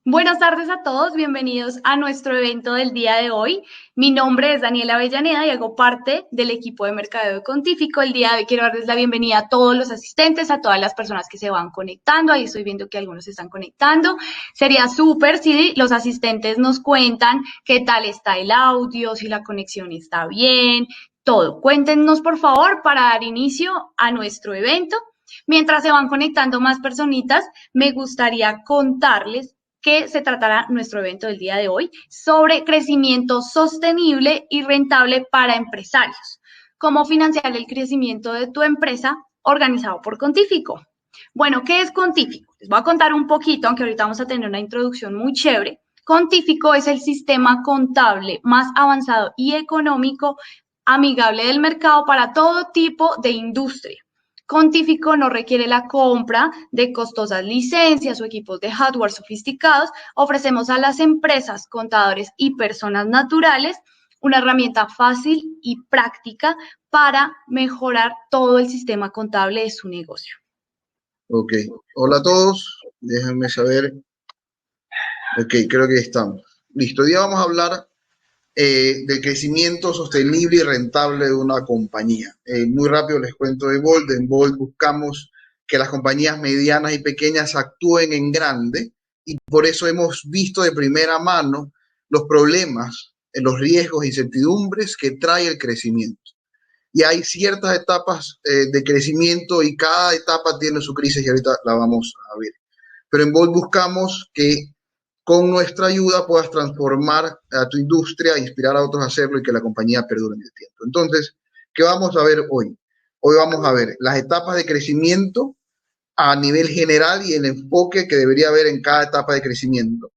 Buenas tardes a todos, bienvenidos a nuestro evento del día de hoy. Mi nombre es Daniela Avellaneda y hago parte del equipo de Mercadeo de Contífico. El día de hoy quiero darles la bienvenida a todos los asistentes, a todas las personas que se van conectando. Ahí estoy viendo que algunos se están conectando. Sería súper si los asistentes nos cuentan qué tal está el audio, si la conexión está bien, todo. Cuéntenos, por favor, para dar inicio a nuestro evento. Mientras se van conectando más personitas, me gustaría contarles que se tratará nuestro evento del día de hoy sobre crecimiento sostenible y rentable para empresarios. Cómo financiar el crecimiento de tu empresa organizado por Contífico. Bueno, ¿qué es Contífico? Les voy a contar un poquito, aunque ahorita vamos a tener una introducción muy chévere. Contífico es el sistema contable más avanzado y económico amigable del mercado para todo tipo de industria. Contífico no requiere la compra de costosas licencias o equipos de hardware sofisticados. Ofrecemos a las empresas, contadores y personas naturales una herramienta fácil y práctica para mejorar todo el sistema contable de su negocio. Ok, hola a todos, déjenme saber. Ok, creo que estamos. Listo, hoy día vamos a hablar del crecimiento sostenible y rentable de una compañía. Muy rápido les cuento de Bold. En Bold buscamos que las compañías medianas y pequeñas actúen en grande y por eso hemos visto de primera mano los problemas, los riesgos e incertidumbres que trae el crecimiento. Y hay ciertas etapas de crecimiento y cada etapa tiene su crisis y ahorita la vamos a ver. Pero en Bold buscamos que con nuestra ayuda puedas transformar a tu industria, inspirar a otros a hacerlo y que la compañía perdure en el tiempo. Entonces, ¿qué vamos a ver hoy? Hoy vamos a ver las etapas de crecimiento a nivel general y el enfoque que debería haber en cada etapa de crecimiento.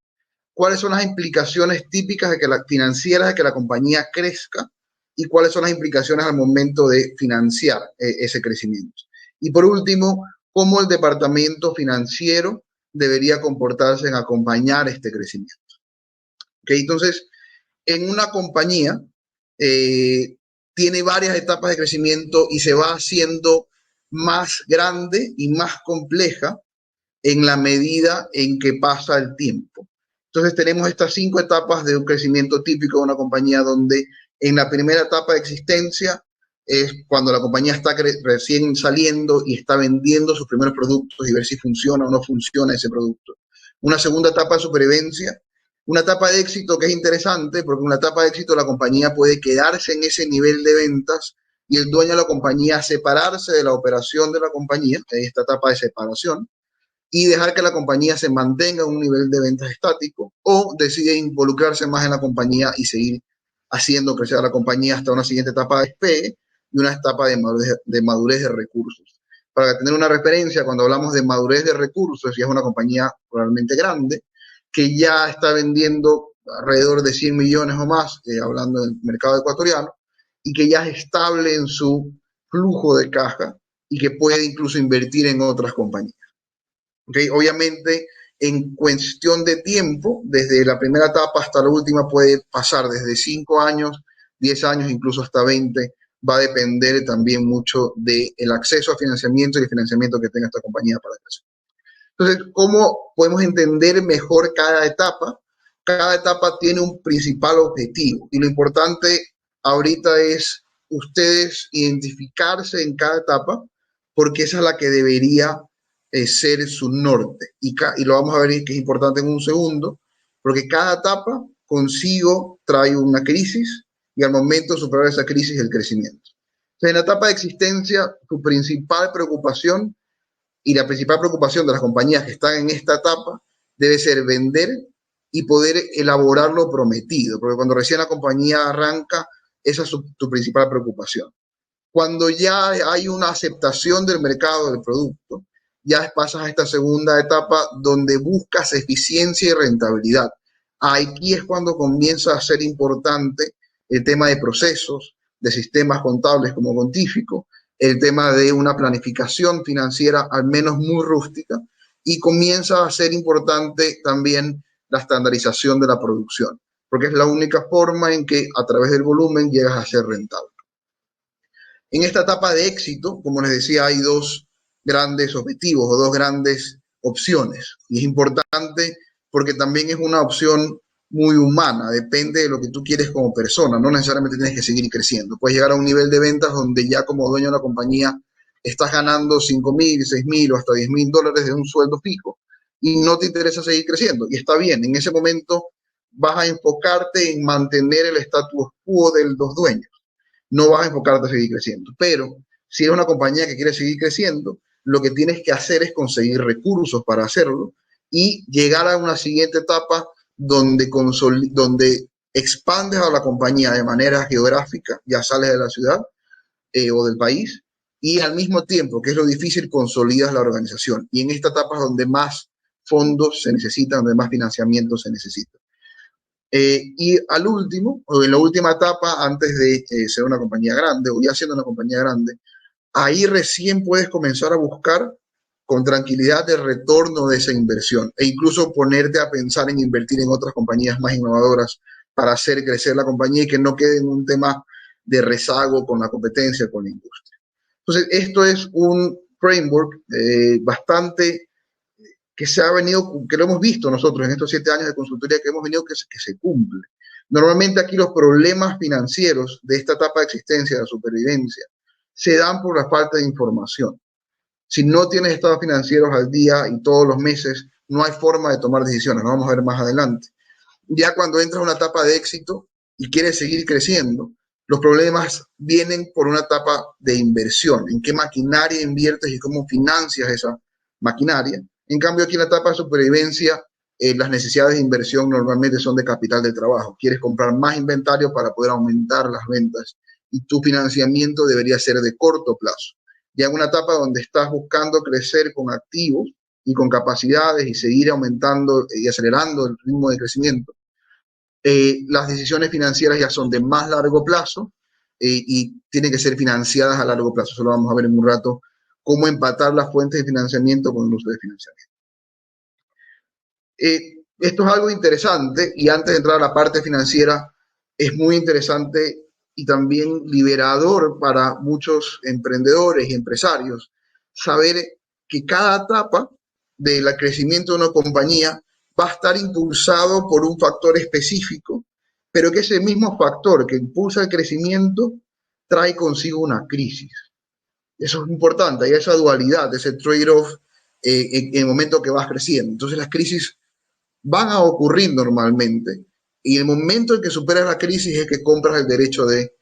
¿Cuáles son las implicaciones típicas de que financieras de que la compañía crezca y cuáles son las implicaciones al momento de financiar ese crecimiento? Y por último, cómo el departamento financiero debería comportarse en acompañar este crecimiento. ¿Okay? Entonces, en una compañía tiene varias etapas de crecimiento y se va haciendo más grande y más compleja en la medida en que pasa el tiempo. Entonces tenemos estas 5 etapas de un crecimiento típico de una compañía donde en la primera etapa de existencia es cuando la compañía está recién saliendo y está vendiendo sus primeros productos y ver si funciona o no funciona ese producto. Una segunda etapa de supervivencia, una etapa de éxito que es interesante porque en una etapa de éxito la compañía puede quedarse en ese nivel de ventas y el dueño de la compañía separarse de la operación de la compañía, en esta etapa de separación, y dejar que la compañía se mantenga en un nivel de ventas estático o decide involucrarse más en la compañía y seguir haciendo crecer a la compañía hasta una siguiente etapa de despegue y una etapa de madurez de recursos. Para tener una referencia, cuando hablamos de madurez de recursos, ya es una compañía probablemente grande que ya está vendiendo alrededor de 100 millones o más, hablando del mercado ecuatoriano, y que ya es estable en su flujo de caja y que puede incluso invertir en otras compañías. ¿Okay? Obviamente, en cuestión de tiempo, desde la primera etapa hasta la última puede pasar desde 5 años, 10 años, incluso hasta 20. Va a depender también mucho del acceso a financiamiento y el financiamiento que tenga esta compañía para crecer. Entonces, ¿cómo podemos entender mejor cada etapa? Cada etapa tiene un principal objetivo y lo importante ahorita es ustedes identificarse en cada etapa porque esa es la que debería ser su norte. Y lo vamos a ver que es importante en un segundo, porque cada etapa consigo trae una crisis y al momento de superar esa crisis el crecimiento. Entonces, en la etapa de existencia, tu principal preocupación y la principal preocupación de las compañías que están en esta etapa debe ser vender y poder elaborar lo prometido, porque cuando recién la compañía arranca, esa es tu principal preocupación. Cuando ya hay una aceptación del mercado del producto, ya pasas a esta segunda etapa donde buscas eficiencia y rentabilidad. Aquí es cuando comienza a ser importante el tema de procesos, de sistemas contables como Contífico, el tema de una planificación financiera al menos muy rústica y comienza a ser importante también la estandarización de la producción, porque es la única forma en que a través del volumen llegas a ser rentable. En esta etapa de éxito, como les decía, hay dos grandes objetivos o dos grandes opciones. Y es importante porque también es una opción muy humana, depende de lo que tú quieres como persona, no necesariamente tienes que seguir creciendo. Puedes llegar a un nivel de ventas donde ya como dueño de la compañía estás ganando 5.000, 6.000 o hasta $10.000 de un sueldo fijo y no te interesa seguir creciendo. Y está bien, en ese momento vas a enfocarte en mantener el status quo de los dueños, no vas a enfocarte a seguir creciendo. Pero si eres una compañía que quiere seguir creciendo, lo que tienes que hacer es conseguir recursos para hacerlo y llegar a una siguiente etapa donde expandes a la compañía de manera geográfica, ya sales de la ciudad o del país, y al mismo tiempo, que es lo difícil, consolidas la organización. Y en esta etapa es donde más fondos se necesitan, donde más financiamiento se necesita. Y al último, o en la última etapa, antes de ser una compañía grande, o ya siendo una compañía grande, ahí recién puedes comenzar a buscar con tranquilidad el retorno de esa inversión e incluso ponerte a pensar en invertir en otras compañías más innovadoras para hacer crecer la compañía y que no quede en un tema de rezago con la competencia, con la industria. Entonces, esto es un framework bastante que se ha venido, que lo hemos visto nosotros en estos 7 años de consultoría que hemos venido que se cumple. Normalmente aquí los problemas financieros de esta etapa de existencia, de supervivencia, se dan por la falta de información. Si no tienes estados financieros al día y todos los meses, no hay forma de tomar decisiones. Lo vamos a ver más adelante. Ya cuando entras a una etapa de éxito y quieres seguir creciendo, los problemas vienen por una etapa de inversión. ¿En qué maquinaria inviertes y cómo financias esa maquinaria? En cambio, aquí en la etapa de supervivencia, las necesidades de inversión normalmente son de capital de trabajo. Quieres comprar más inventario para poder aumentar las ventas y tu financiamiento debería ser de corto plazo. Ya en una etapa donde estás buscando crecer con activos y con capacidades y seguir aumentando y acelerando el ritmo de crecimiento, las decisiones financieras ya son de más largo plazo y tienen que ser financiadas a largo plazo. Eso lo vamos a ver en un rato, cómo empatar las fuentes de financiamiento con el uso de financiamiento. Esto es algo interesante y antes de entrar a la parte financiera, es muy interesante y también liberador para muchos emprendedores y empresarios saber que cada etapa del crecimiento de una compañía va a estar impulsado por un factor específico, pero que ese mismo factor que impulsa el crecimiento trae consigo una crisis. Eso es importante, hay esa dualidad, ese trade-off en el momento que vas creciendo. Entonces las crisis van a ocurrir normalmente y el momento en que superas la crisis es que compras el derecho de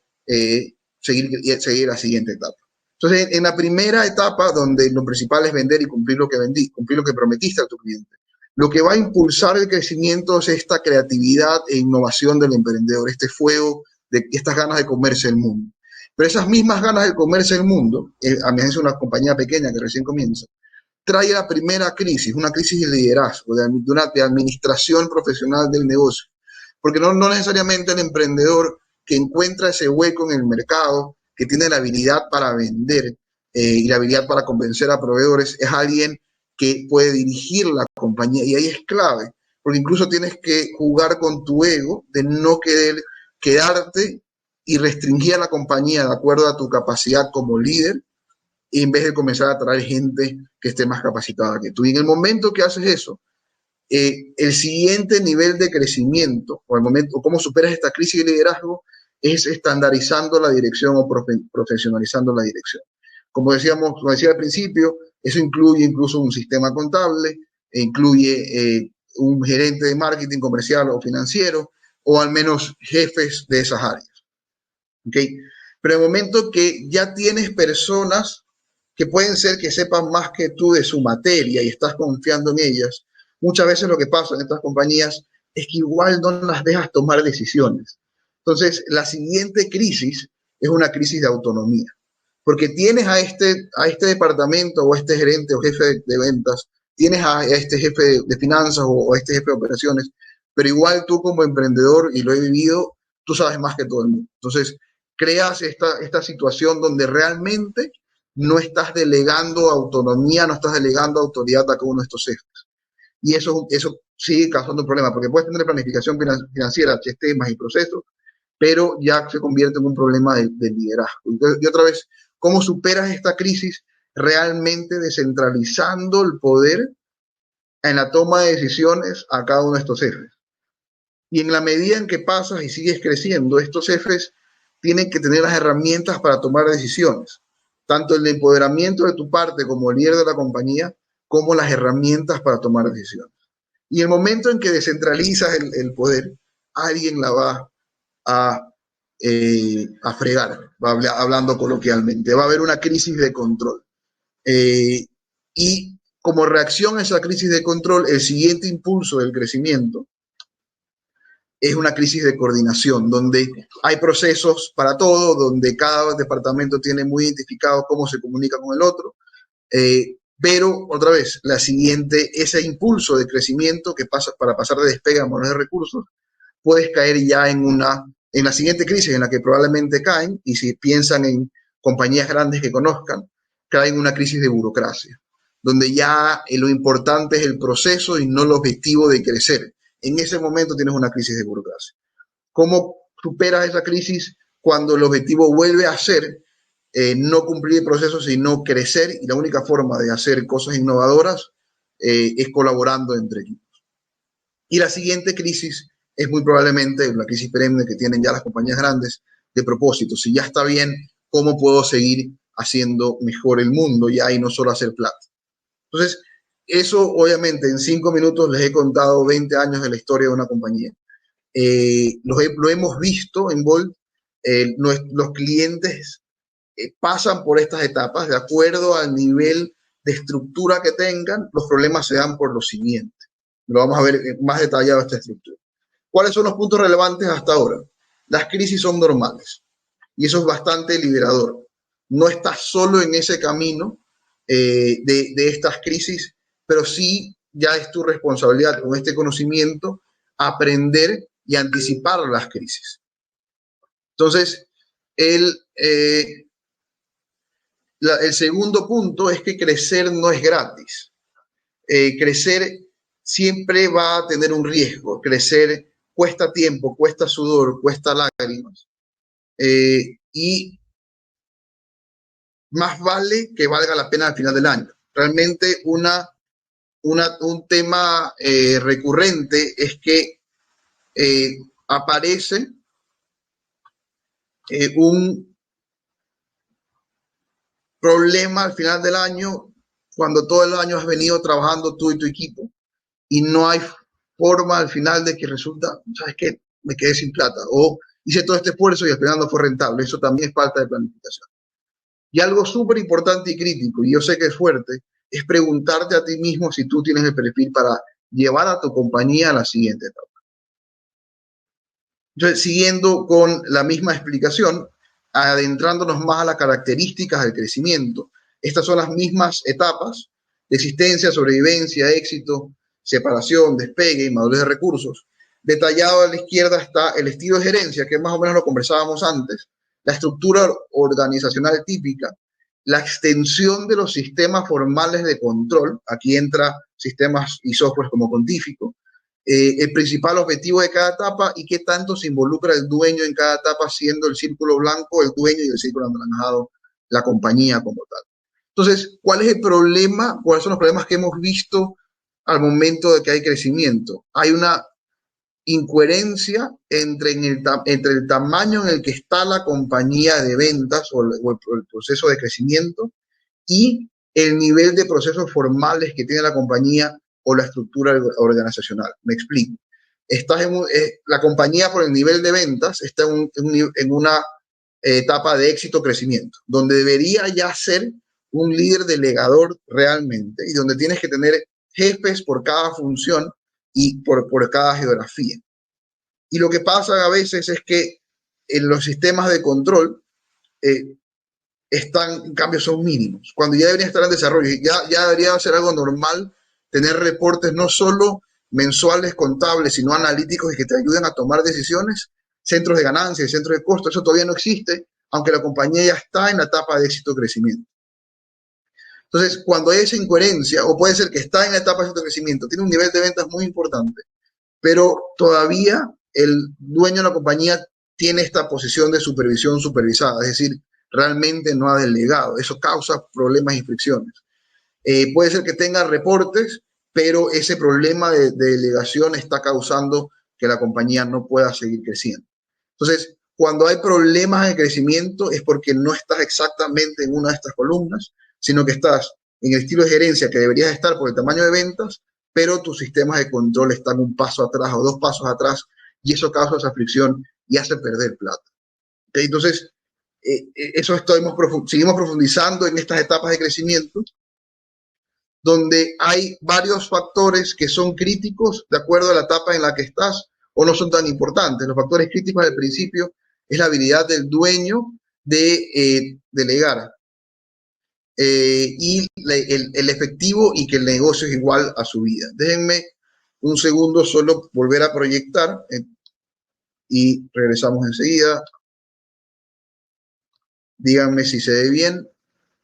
seguir la siguiente etapa. Entonces, en la primera etapa, donde lo principal es vender y cumplir lo que prometiste a tu cliente, lo que va a impulsar el crecimiento es esta creatividad e innovación del emprendedor, este fuego, de estas ganas de comerse el mundo. Pero esas mismas ganas de comerse el mundo, a mí es una compañía pequeña que recién comienza, trae la primera crisis, una crisis de liderazgo, de administración profesional del negocio. Porque no necesariamente el emprendedor que encuentra ese hueco en el mercado, que tiene la habilidad para vender y la habilidad para convencer a proveedores, es alguien que puede dirigir la compañía. Y ahí es clave, porque incluso tienes que jugar con tu ego de no quedarte y restringir a la compañía de acuerdo a tu capacidad como líder, en vez de comenzar a traer gente que esté más capacitada que tú. Y en el momento que haces eso, el siguiente nivel de crecimiento, o el momento, cómo superas esta crisis de liderazgo, es estandarizando la dirección o profesionalizando la dirección. Como decía al principio, eso incluye incluso un sistema contable, incluye un gerente de marketing comercial o financiero, o al menos jefes de esas áreas. ¿Okay? Pero en el momento que ya tienes personas que pueden ser que sepan más que tú de su materia y estás confiando en ellas, muchas veces lo que pasa en estas compañías es que igual no las dejas tomar decisiones. Entonces, la siguiente crisis es una crisis de autonomía, porque tienes a este departamento o a este gerente o jefe de ventas, tienes a este jefe de finanzas o a este jefe de operaciones, pero igual tú como emprendedor, y lo he vivido, tú sabes más que todo el mundo. Entonces, creas esta situación donde realmente no estás delegando autonomía, no estás delegando autoridad a cada uno de estos jefes. Y eso sigue causando un problema, porque puedes tener planificación financiera, sistemas y procesos, pero ya se convierte en un problema de liderazgo. Entonces, y otra vez, ¿cómo superas esta crisis? Realmente descentralizando el poder en la toma de decisiones a cada uno de estos jefes. Y en la medida en que pasas y sigues creciendo, estos jefes tienen que tener las herramientas para tomar decisiones, tanto el empoderamiento de tu parte como líder de la compañía, como las herramientas para tomar decisiones. Y el momento en que descentralizas el poder, alguien la va a fregar, hablando coloquialmente. Va a haber una crisis de control. Y como reacción a esa crisis de control, el siguiente impulso del crecimiento es una crisis de coordinación, donde hay procesos para todo, donde cada departamento tiene muy identificado cómo se comunica con el otro, pero otra vez, ese impulso de crecimiento que pasa para pasar de despegue a monedas de recursos, puedes caer ya en la siguiente crisis en la que probablemente caen, y si piensan en compañías grandes que conozcan, caen en una crisis de burocracia, donde ya lo importante es el proceso y no el objetivo de crecer. En ese momento tienes una crisis de burocracia. ¿Cómo superas esa crisis cuando el objetivo vuelve a ser no cumplir el proceso, sino crecer? Y la única forma de hacer cosas innovadoras es colaborando entre equipos. Y la siguiente crisis es muy probablemente la crisis perenne que tienen ya las compañías grandes de propósito. Si ya está bien, ¿cómo puedo seguir haciendo mejor el mundo ya y no solo hacer plata? Entonces, eso obviamente en 5 minutos les he contado 20 años de la historia de una compañía. Lo hemos visto en Bolt. Los clientes pasan por estas etapas de acuerdo al nivel de estructura que tengan. Los problemas se dan por lo siguiente. Lo vamos a ver más detallado esta estructura. ¿Cuáles son los puntos relevantes hasta ahora? Las crisis son normales y eso es bastante liberador. No estás solo en ese camino de estas crisis, pero sí ya es tu responsabilidad con este conocimiento aprender y anticipar las crisis. Entonces, el segundo punto es que crecer no es gratis. Crecer siempre va a tener un riesgo. Crecer cuesta tiempo, cuesta sudor, cuesta lágrimas. Y más vale que valga la pena al final del año. Realmente un tema recurrente es que aparece un problema al final del año cuando todo el año has venido trabajando tú y tu equipo y no hay forma al final de que resulta, ¿sabes qué? Me quedé sin plata o hice todo este esfuerzo y al final no fue rentable. Eso también es falta de planificación. Y algo súper importante y crítico, y yo sé que es fuerte, es preguntarte a ti mismo si tú tienes el perfil para llevar a tu compañía a la siguiente etapa. Entonces, siguiendo con la misma explicación, adentrándonos más a las características del crecimiento, estas son las mismas etapas de existencia, sobrevivencia, éxito, separación, despegue y madurez de recursos. Detallado a la izquierda está el estilo de gerencia, que más o menos lo conversábamos antes, la estructura organizacional típica, la extensión de los sistemas formales de control, aquí entra sistemas y software como Contífico, el principal objetivo de cada etapa y qué tanto se involucra el dueño en cada etapa, siendo el círculo blanco el dueño y el círculo anaranjado la compañía como tal. Entonces, ¿cuál es el problema? ¿Cuáles son los problemas que hemos visto al momento de que hay crecimiento? Hay una incoherencia entre el tamaño en el que está la compañía de ventas o el proceso de crecimiento y el nivel de procesos formales que tiene la compañía o la estructura organizacional. Me explico. La compañía por el nivel de ventas está en una etapa de éxito-crecimiento, donde debería ya ser un líder delegador realmente y donde tienes que tener jefes por cada función y por cada geografía. Y lo que pasa a veces es que en los sistemas de control en cambio, son mínimos. Cuando ya debería estar en desarrollo, ya debería ser algo normal tener reportes no solo mensuales, contables, sino analíticos y que te ayuden a tomar decisiones, centros de ganancia y centros de costo. Eso todavía no existe, aunque la compañía ya está en la etapa de éxito-crecimiento. Entonces, cuando hay esa incoherencia, o puede ser que está en la etapa de éxito-crecimiento, tiene un nivel de ventas muy importante, pero todavía el dueño de la compañía tiene esta posición de supervisión supervisada, es decir, realmente no ha delegado. Eso causa problemas y fricciones. Puede ser que tenga reportes, pero ese problema de delegación está causando que la compañía no pueda seguir creciendo. Entonces, cuando hay problemas de crecimiento es porque no estás exactamente en una de estas columnas, sino que estás en el estilo de gerencia que deberías estar por el tamaño de ventas, pero tus sistemas de control están un paso atrás o dos pasos atrás y eso causa esa fricción y hace perder plata. Entonces, seguimos profundizando en estas etapas de crecimiento, donde hay varios factores que son críticos de acuerdo a la etapa en la que estás o no son tan importantes. Los factores críticos al principio es la habilidad del dueño de delegar y el efectivo y que el negocio es igual a su vida. Déjenme un segundo solo volver a proyectar y regresamos enseguida. Díganme si se ve bien.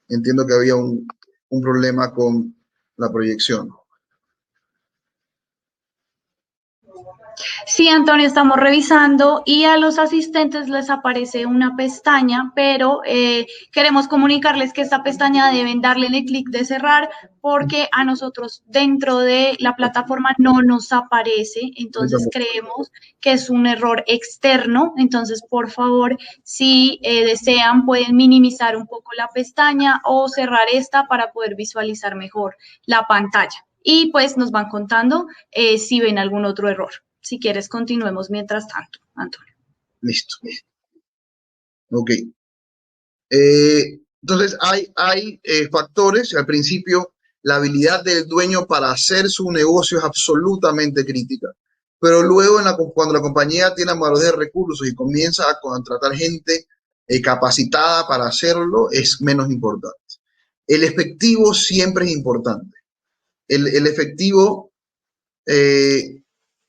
Entiendo que había un problema con la proyección. Sí, Antonio, estamos revisando y a los asistentes les aparece una pestaña, pero queremos comunicarles que esta pestaña deben darle el clic de cerrar porque a nosotros dentro de la plataforma no nos aparece, entonces creemos que es un error externo. Entonces, por favor, si desean, pueden minimizar un poco la pestaña o cerrar esta para poder visualizar mejor la pantalla. Y pues nos van contando si ven algún otro error. Si quieres, continuemos mientras tanto, Antonio. Listo. Ok. Entonces, hay factores. Al principio, la habilidad del dueño para hacer su negocio es absolutamente crítica. Pero luego, cuando la compañía tiene madurez de recursos y comienza a contratar gente capacitada para hacerlo, es menos importante. El efectivo siempre es importante. El efectivo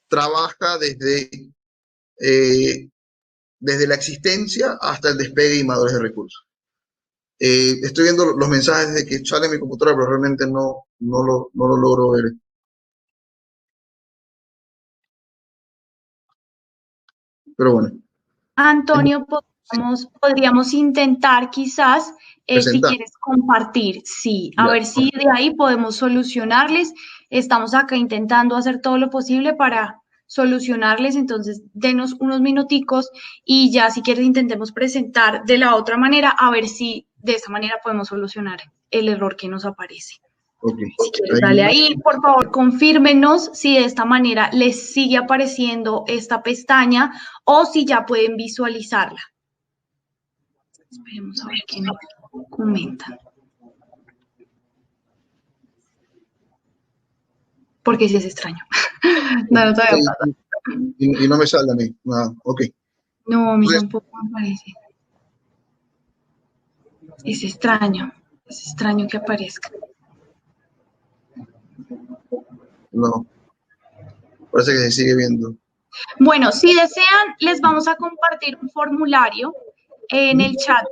trabaja desde la existencia hasta el despegue y madurez de recursos. Estoy viendo los mensajes de que sale en mi computadora, pero realmente no lo logro ver. Pero bueno. Antonio, podríamos intentar quizás, si quieres compartir, sí, a ver si de ahí podemos solucionarles. Estamos acá intentando hacer todo lo posible para solucionarles, entonces denos unos minuticos y ya si quieres intentemos presentar de la otra manera, a ver si de esa manera podemos solucionar el error que nos aparece. Okay. Si quieres, dale ahí, por favor, confírmenos si de esta manera les sigue apareciendo esta pestaña o si ya pueden visualizarla. Esperemos a ver qué nos comentan. Porque sí es extraño. No todavía pasa. Y no me sale a mí. Ah, ok. No, a mí tampoco me aparece. Es extraño que aparezca. No, parece que se sigue viendo. Bueno, si desean, les vamos a compartir un formulario en el chat.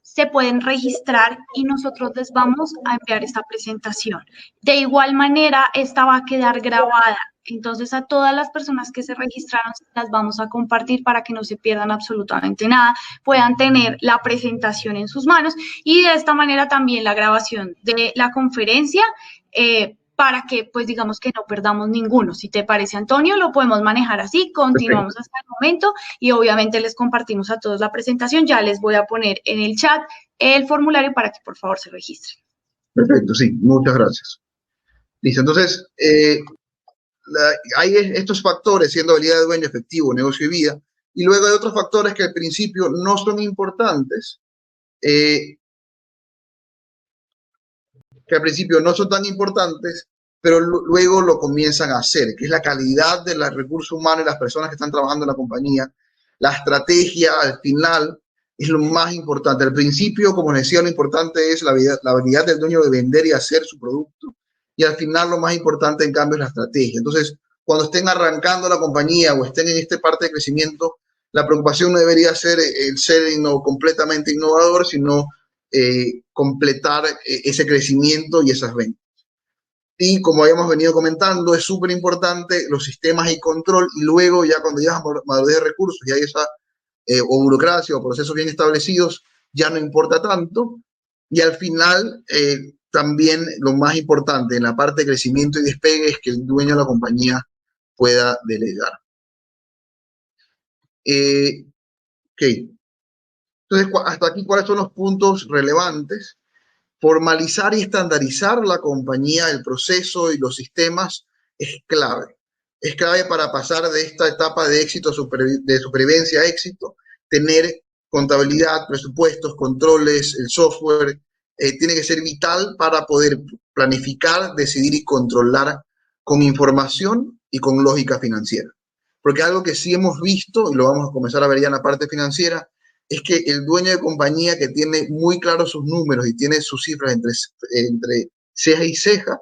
Se pueden registrar y nosotros les vamos a enviar esta presentación. De igual manera, esta va a quedar grabada. Entonces, a todas las personas que se registraron, las vamos a compartir para que no se pierdan absolutamente nada, puedan tener la presentación en sus manos y de esta manera también la grabación de la conferencia para que, pues, digamos que no perdamos ninguno. Si te parece, Antonio, lo podemos manejar así, continuamos hasta el momento y obviamente les compartimos a todos la presentación. Ya les voy a poner en el chat el formulario para que, por favor, se registren. Perfecto, sí, muchas gracias. Listo, entonces, hay estos factores, siendo habilidad de dueño, efectivo, negocio y vida, y luego hay otros factores que al principio no son importantes, pero luego lo comienzan a hacer, que es la calidad de los recursos humanos y las personas que están trabajando en la compañía. La estrategia, al final, es lo más importante. Al principio, como les decía, lo importante es la habilidad del dueño de vender y hacer su producto. Y al final, lo más importante, en cambio, es la estrategia. Entonces, cuando estén arrancando la compañía o estén en esta parte de crecimiento, la preocupación no debería ser el ser completamente innovador, sino completar ese crecimiento y esas ventas. Y como habíamos venido comentando, es súper importante los sistemas y control, y luego ya cuando llegas a madurez de recursos y hay esa o burocracia o procesos bien establecidos, ya no importa tanto, y al final también lo más importante en la parte de crecimiento y despegue es que el dueño de la compañía pueda delegar. Ok. Entonces, hasta aquí, ¿cuáles son los puntos relevantes? Formalizar y estandarizar la compañía, el proceso y los sistemas es clave. Es clave para pasar de esta etapa de éxito, de supervivencia a éxito, tener contabilidad, presupuestos, controles, el software, tiene que ser vital para poder planificar, decidir y controlar con información y con lógica financiera. Porque algo que sí hemos visto, y lo vamos a comenzar a ver ya en la parte financiera, es que el dueño de compañía que tiene muy claros sus números y tiene sus cifras entre ceja y ceja,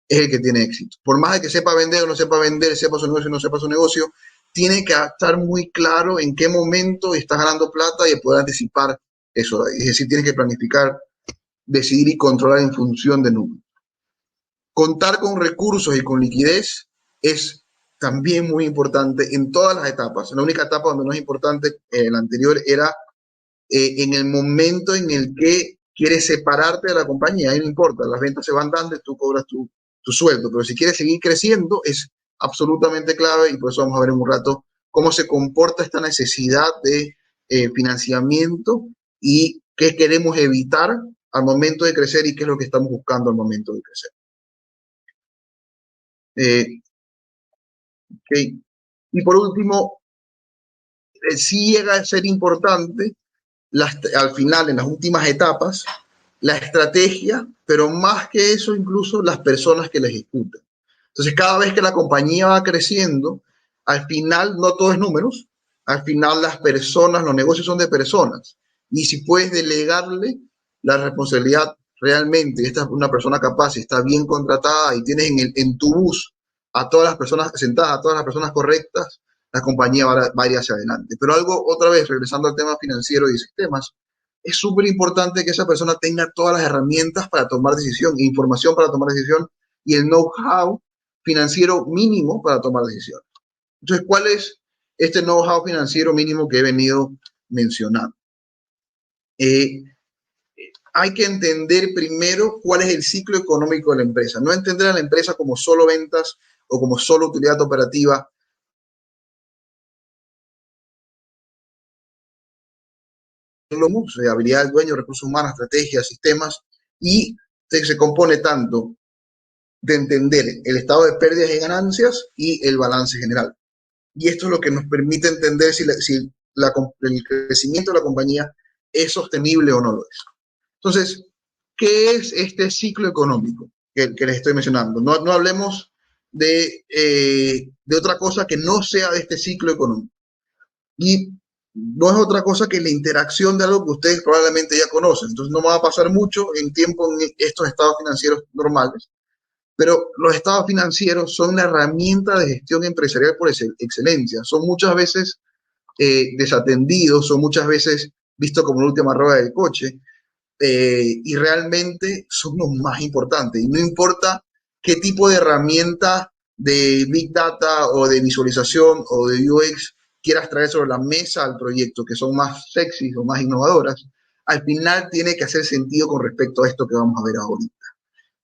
es el que tiene éxito. Por más de que sepa vender o no sepa vender, sepa su negocio o no sepa su negocio, tiene que estar muy claro en qué momento está ganando plata y poder anticipar eso. Es decir, tiene que planificar, decidir y controlar en función de números. Contar con recursos y con liquidez es también muy importante en todas las etapas. La única etapa donde no es importante, la anterior, era en el momento en el que quieres separarte de la compañía. Ahí no importa, las ventas se van dando y tú cobras tu sueldo, pero si quieres seguir creciendo es absolutamente clave, y por eso vamos a ver en un rato cómo se comporta esta necesidad de financiamiento y qué queremos evitar al momento de crecer y qué es lo que estamos buscando al momento de crecer. Okay. Y por último, sí llega a ser importante al final, en las últimas etapas, la estrategia, pero más que eso, incluso las personas que la ejecutan. Entonces, cada vez que la compañía va creciendo, al final no todo es números, al final las personas, los negocios son de personas. Y si puedes delegarle la responsabilidad realmente, esta es una persona capaz y está bien contratada y tienes en tu bus a todas las personas sentadas, a todas las personas correctas, la compañía va a ir hacia adelante. Pero algo, otra vez, regresando al tema financiero y sistemas, es súper importante que esa persona tenga todas las herramientas para tomar decisión, información para tomar decisión y el know-how financiero mínimo para tomar decisiones. Entonces, ¿cuál es este know-how financiero mínimo que he venido mencionando? Hay que entender primero cuál es el ciclo económico de la empresa. No entender a la empresa como solo ventas o como solo utilidad operativa. Habilidad del dueño, recursos humanos, estrategias, sistemas, y se compone tanto de entender el estado de pérdidas y ganancias y el balance general. Y esto es lo que nos permite entender si el crecimiento de la compañía es sostenible o no lo es. Entonces, ¿qué es este ciclo económico que les estoy mencionando? No hablemos de otra cosa que no sea de este ciclo económico. Y no es otra cosa que la interacción de algo que ustedes probablemente ya conocen. Entonces no va a pasar mucho en tiempo en estos estados financieros normales, pero los estados financieros son una herramienta de gestión empresarial por excelencia. Son muchas veces desatendidos, son muchas veces vistos como la última rueda del coche, y realmente son los más importantes. Y no importa qué tipo de herramienta de Big Data o de visualización o de UX quieras traer sobre la mesa al proyecto, que son más sexy o más innovadoras, al final tiene que hacer sentido con respecto a esto que vamos a ver ahorita.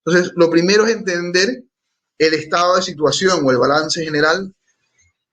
Entonces, lo primero es entender el estado de situación o el balance general.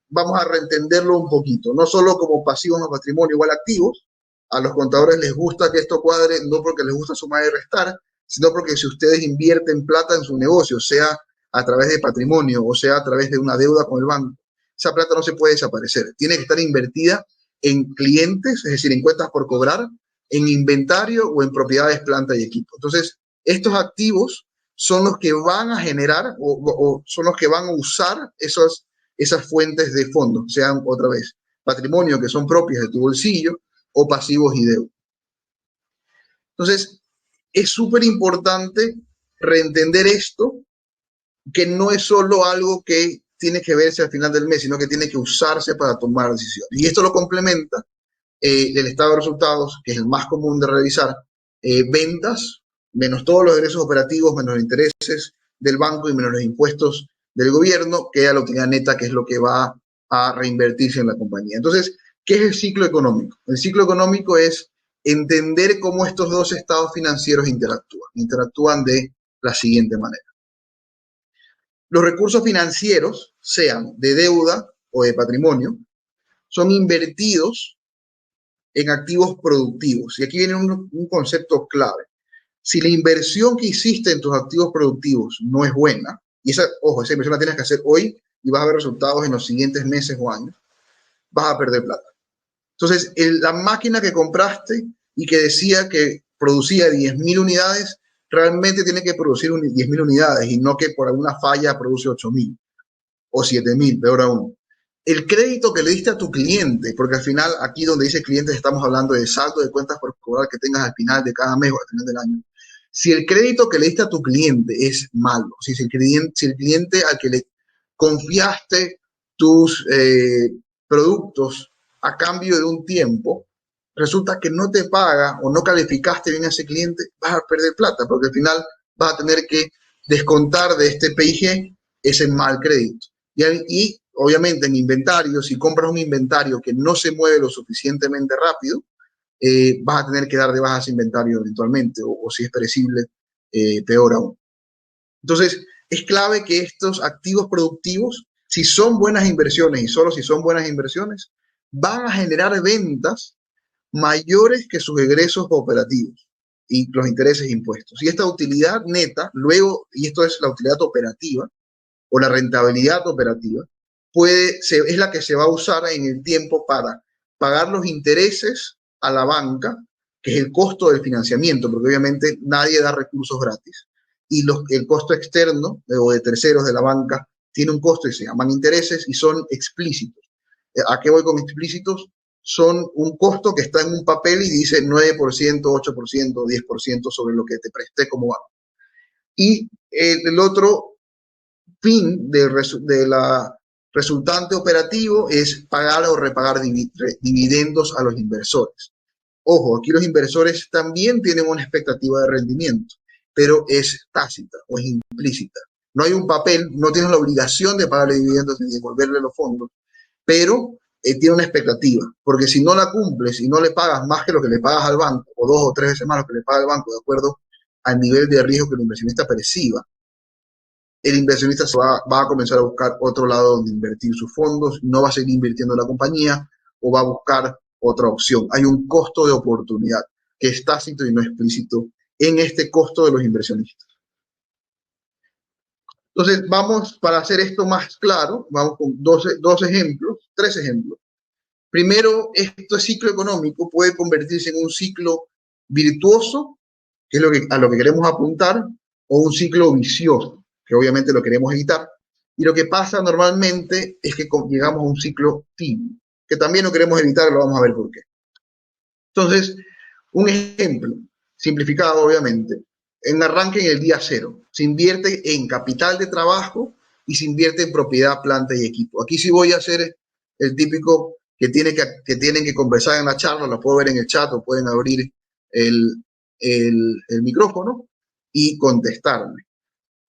Vamos a reentenderlo un poquito, no solo como pasivos o patrimonio igual activos. A los contadores les gusta que esto cuadre, no porque les gusta sumar y restar, sino porque si ustedes invierten plata en su negocio, sea a través de patrimonio o sea a través de una deuda con el banco, esa plata no se puede desaparecer. Tiene que estar invertida en clientes, es decir, en cuentas por cobrar, en inventario o en propiedades, planta y equipo. Entonces, estos activos son los que van a generar o son los que van a usar esas fuentes de fondos, sean otra vez patrimonio que son propias de tu bolsillo o pasivos y deuda. Entonces, es súper importante reentender esto, que no es solo algo que tiene que verse al final del mes, sino que tiene que usarse para tomar decisiones. Y esto lo complementa el estado de resultados, que es el más común de revisar, ventas, menos todos los ingresos operativos, menos los intereses del banco y menos los impuestos del gobierno, queda la utilidad neta, que es lo que va a reinvertirse en la compañía. Entonces, ¿qué es el ciclo económico? El ciclo económico es entender cómo estos dos estados financieros interactúan. Interactúan de la siguiente manera. Los recursos financieros, sean de deuda o de patrimonio, son invertidos en activos productivos. Y aquí viene un concepto clave. Si la inversión que hiciste en tus activos productivos no es buena, y esa inversión la tienes que hacer hoy y vas a ver resultados en los siguientes meses o años, vas a perder plata. Entonces, la máquina que compraste y que decía que producía 10.000 unidades, realmente tiene que producir 10.000 unidades y no que por alguna falla produce 8.000 o 7.000, peor aún. El crédito que le diste a tu cliente, porque al final aquí donde dice clientes estamos hablando de saldo de cuentas por cobrar que tengas al final de cada mes o al final del año. Si el crédito que le diste a tu cliente es malo, si el cliente al que le confiaste tus productos a cambio de un tiempo, resulta que no te paga o no calificaste bien a ese cliente, vas a perder plata, porque al final vas a tener que descontar de este PIG ese mal crédito. Y obviamente en inventario, si compras un inventario que no se mueve lo suficientemente rápido, vas a tener que dar de baja ese inventario eventualmente, o si es perecible, peor aún. Entonces, es clave que estos activos productivos, si son buenas inversiones y solo si son buenas inversiones, van a generar ventas mayores que sus egresos operativos y los intereses impuestos. Y esta utilidad neta, luego, y esto es la utilidad operativa o la rentabilidad operativa, es la que se va a usar en el tiempo para pagar los intereses a la banca, que es el costo del financiamiento, porque obviamente nadie da recursos gratis, y el costo externo o de terceros de la banca tiene un costo y se llaman intereses y son explícitos. ¿A qué voy con explícitos? Son un costo que está en un papel y dice 9%, 8%, 10% sobre lo que te presté como banco. Y el otro fin de la resultante operativo es pagar o repagar dividendos a los inversores. Ojo, aquí los inversores también tienen una expectativa de rendimiento, pero es tácita o es implícita. No hay un papel, no tienes la obligación de pagarle dividendos ni devolverle los fondos, pero tiene una expectativa, porque si no la cumples y no le pagas más que lo que le pagas al banco, o 2 o 3 veces más lo que le paga el banco, de acuerdo al nivel de riesgo que el inversionista perciba, el inversionista va a comenzar a buscar otro lado donde invertir sus fondos, no va a seguir invirtiendo en la compañía o va a buscar otra opción. Hay un costo de oportunidad que es tácito y no explícito en este costo de los inversionistas. Entonces, vamos, para hacer esto más claro, vamos con tres ejemplos. Primero, este ciclo económico puede convertirse en un ciclo virtuoso, que es a lo que queremos apuntar, o un ciclo vicioso, que obviamente lo queremos evitar. Y lo que pasa normalmente es que llegamos a un ciclo tibio, que también lo queremos evitar, lo vamos a ver por qué. Entonces, un ejemplo, simplificado obviamente, arranque en el día cero, se invierte en capital de trabajo y se invierte en propiedad, planta y equipo. Aquí sí voy a hacer el típico que tienen que conversar en la charla, lo puedo ver en el chat o pueden abrir el micrófono y contestarme.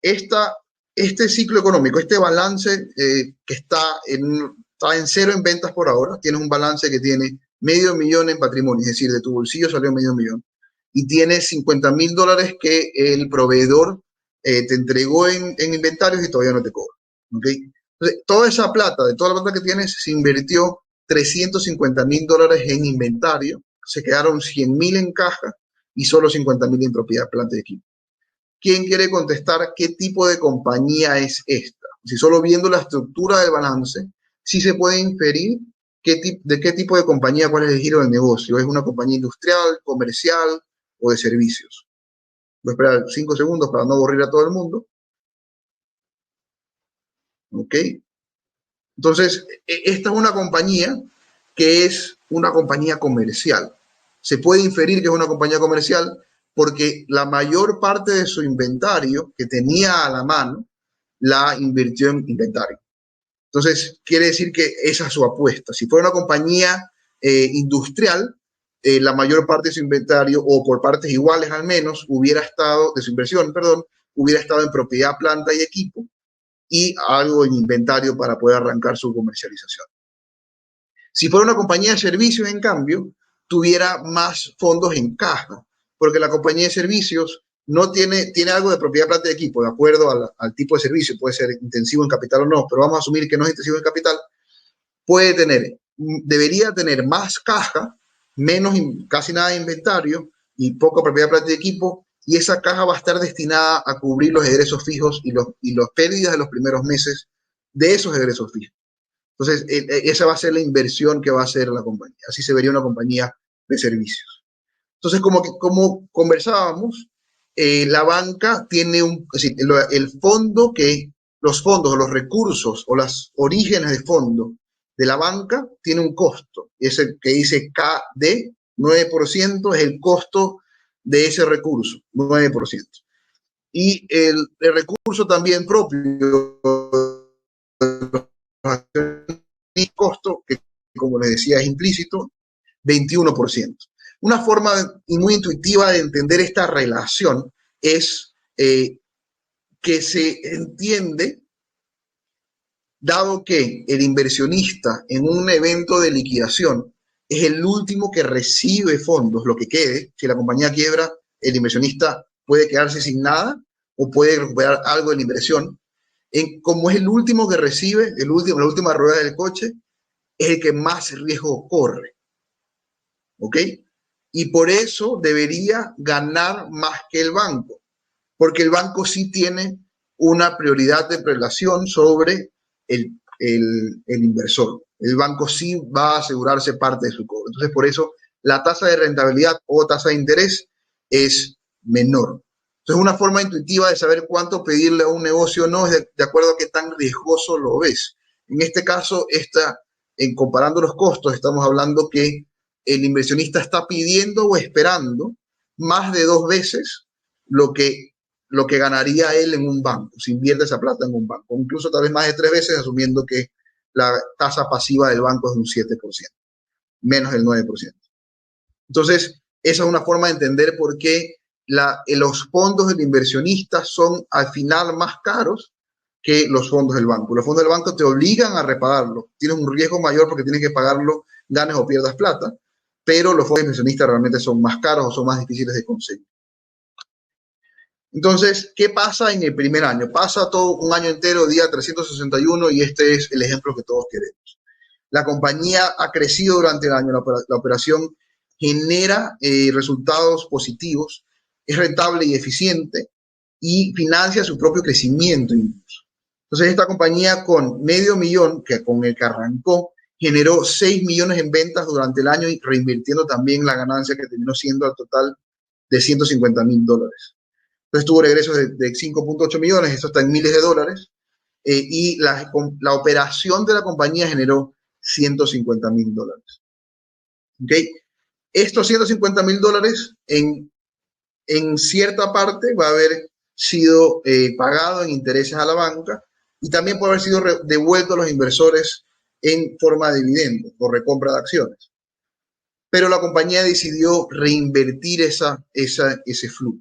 Este ciclo económico, este balance que está en cero en ventas por ahora, tiene un balance que tiene $500,000 en patrimonio, es decir, de tu bolsillo salió $500,000 y tienes $50,000 que el proveedor te entregó en inventarios y todavía no te cobra. ¿Okay? Entonces, toda esa plata, de toda la plata que tienes, se invirtió $350,000 en inventario, se quedaron 100,000 en caja y solo 50,000 en propiedad, planta y equipo. ¿Quién quiere contestar qué tipo de compañía es esta? Si solo viendo la estructura del balance, sí se puede inferir de qué tipo de compañía, cuál es el giro del negocio. ¿Es una compañía industrial, comercial o de servicios? Voy a esperar 5 segundos para no aburrir a todo el mundo. ¿Ok? Entonces, esta es una compañía que es una compañía comercial. Se puede inferir que es una compañía comercial porque la mayor parte de su inventario que tenía a la mano la invirtió en inventario. Entonces, quiere decir que esa es su apuesta. Si fuera una compañía industrial, la mayor parte de su inventario, o por partes iguales al menos, de su inversión, hubiera estado en propiedad, planta y equipo, y algo en inventario para poder arrancar su comercialización. Si fuera una compañía de servicios, en cambio, tuviera más fondos en caja, porque la compañía de servicios no tiene algo de propiedad, planta y equipo, de acuerdo al tipo de servicio, puede ser intensivo en capital o no, pero vamos a asumir que no es intensivo en capital, debería tener más caja, menos, casi nada de inventario y poca propiedad, planta y equipo, y esa caja va a estar destinada a cubrir los egresos fijos y las pérdidas de los primeros meses de esos egresos fijos. Entonces, esa va a ser la inversión que va a hacer la compañía. Así se vería una compañía de servicios. Entonces, como conversábamos, la banca tiene es decir, los fondos o los recursos o los orígenes de fondo de la banca tiene un costo. Ese que dice KD, 9%, es el costo de ese recurso, 9%. Y el recurso también propio, el costo, que como les decía es implícito, 21%. Una forma muy intuitiva de entender esta relación es que se entiende, dado que el inversionista en un evento de liquidación es el último que recibe fondos, lo que quede, si la compañía quiebra, el inversionista puede quedarse sin nada o puede recuperar algo de la inversión. Como es el último que recibe, la última rueda del coche, es el que más riesgo corre. ¿Ok? Y por eso debería ganar más que el banco, porque el banco sí tiene una prioridad de prelación sobre el inversor. El banco sí va a asegurarse parte de su cobro. Entonces, por eso la tasa de rentabilidad o tasa de interés es menor. Entonces, una forma intuitiva de saber cuánto pedirle a un negocio o no es de acuerdo a qué tan riesgoso lo ves. En este caso, en comparando los costos, estamos hablando que el inversionista está pidiendo o esperando más de 2 veces lo que ganaría él en un banco, si invierte esa plata en un banco, incluso tal vez más de 3 veces, asumiendo que la tasa pasiva del banco es de un 7%, menos del 9%. Entonces, esa es una forma de entender por qué los fondos del inversionista son al final más caros que los fondos del banco. Los fondos del banco te obligan a repagarlo, tienes un riesgo mayor porque tienes que pagarlo, ganes o pierdas plata, pero los fondos inversionistas realmente son más caros o son más difíciles de conseguir. Entonces, ¿qué pasa en el primer año? Pasa todo un año entero, día 361, y este es el ejemplo que todos queremos. La compañía ha crecido durante el año, la operación genera resultados positivos, es rentable y eficiente y financia su propio crecimiento incluso. Entonces, esta compañía con $500,000, con el que arrancó, generó 6 millones en ventas durante el año y reinvirtiendo también la ganancia que terminó siendo al total de $150,000. Entonces tuvo regresos de 5.8 millones, esto está en miles de dólares, y la operación de la compañía generó $150,000. ¿Okay? Estos $150,000 en cierta parte va a haber sido pagado en intereses a la banca y también puede haber sido devuelto a los inversores en forma de dividendos o recompra de acciones. Pero la compañía decidió reinvertir ese flujo.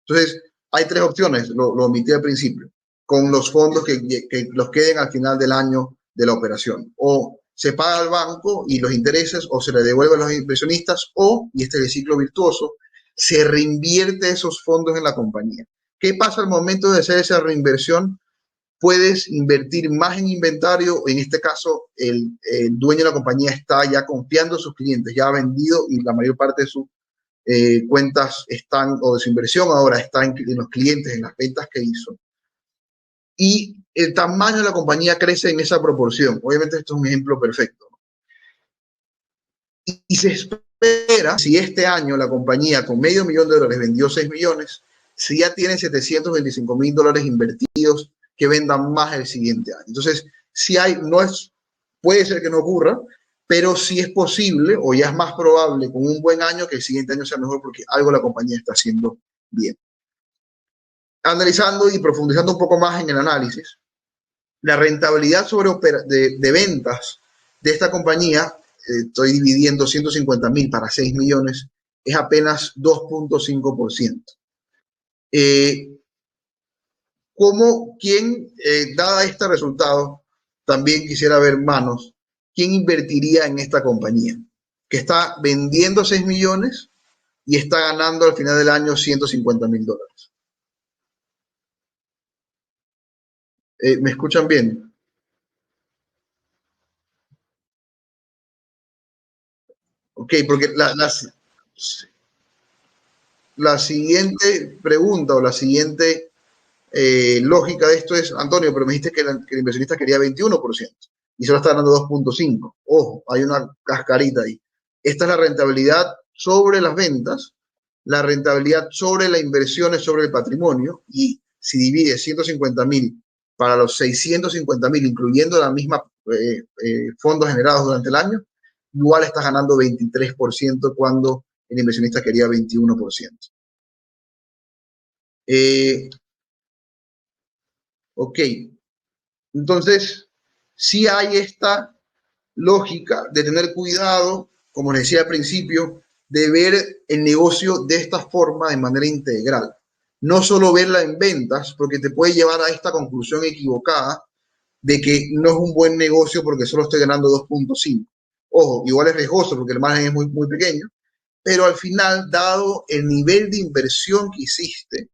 Entonces, hay 3 opciones, lo omití al principio, con los fondos que los queden al final del año de la operación. O se paga al banco y los intereses, o se le devuelve a los inversionistas, o, y este es el ciclo virtuoso, se reinvierte esos fondos en la compañía. ¿Qué pasa al momento de hacer esa reinversión? Puedes invertir más en inventario, en este caso el dueño de la compañía está ya confiando en sus clientes, ya ha vendido y la mayor parte de sus cuentas están, o de su inversión ahora está en los clientes, en las ventas que hizo. Y el tamaño de la compañía crece en esa proporción. Obviamente esto es un ejemplo perfecto. Y se espera, si este año la compañía con $500,000 vendió 6 millones, si ya tiene $725,000 invertidos, que vendan más el siguiente año. Entonces, si hay, puede ser que no ocurra, pero sí es posible, o ya es más probable con un buen año que el siguiente año sea mejor porque algo la compañía está haciendo bien. Analizando y profundizando un poco más en el análisis, la rentabilidad de ventas de esta compañía, estoy dividiendo 150,000 para 6 millones, es apenas 2.5%. Dada este resultado, también quisiera ver manos, ¿quién invertiría en esta compañía? Que está vendiendo 6 millones y está ganando al final del año $150.000. ¿Me escuchan bien? Ok, porque la siguiente pregunta o la siguiente lógica de esto es, Antonio, pero me dijiste que el inversionista quería 21% y solo está ganando 2.5. Ojo, hay una cascarita ahí. Esta es la rentabilidad sobre las ventas, la rentabilidad sobre la inversión es sobre el patrimonio, y si divide 150.000 para los 650.000, incluyendo la misma fondos generados durante el año, igual estás ganando 23% cuando el inversionista quería 21%. Ok, entonces sí hay esta lógica de tener cuidado, como les decía al principio, de ver el negocio de esta forma de manera integral. No solo verla en ventas, porque te puede llevar a esta conclusión equivocada de que no es un buen negocio porque solo estoy ganando 2.5. Ojo, igual es riesgoso porque el margen es muy, muy pequeño, pero al final, dado el nivel de inversión que hiciste,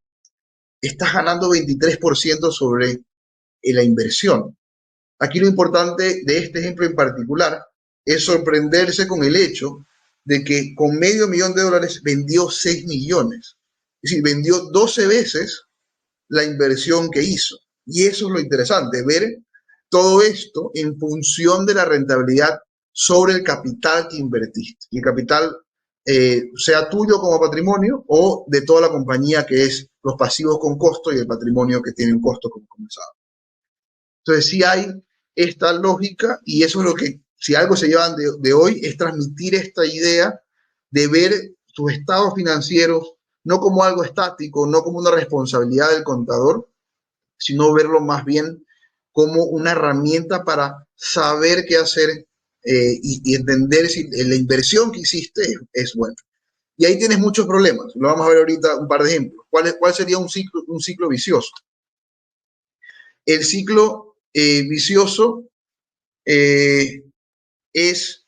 estás ganando 23% sobre la inversión. Aquí lo importante de este ejemplo en particular es sorprenderse con el hecho de que con $500,000 vendió 6 millones. Es decir, vendió 12 veces la inversión que hizo. Y eso es lo interesante, ver todo esto en función de la rentabilidad sobre el capital que invertiste. Y el capital sea tuyo como patrimonio o de toda la compañía, que es los pasivos con costo y el patrimonio que tiene un costo como comenzado. Entonces sí hay esta lógica, y eso es lo que, si algo se llevan de hoy, es transmitir esta idea de ver sus estados financieros no como algo estático, no como una responsabilidad del contador, sino verlo más bien como una herramienta para saber qué hacer y entender si la inversión que hiciste es buena. Y ahí tienes muchos problemas. Lo vamos a ver ahorita un par de ejemplos. ¿Cuál sería un ciclo vicioso? El ciclo vicioso es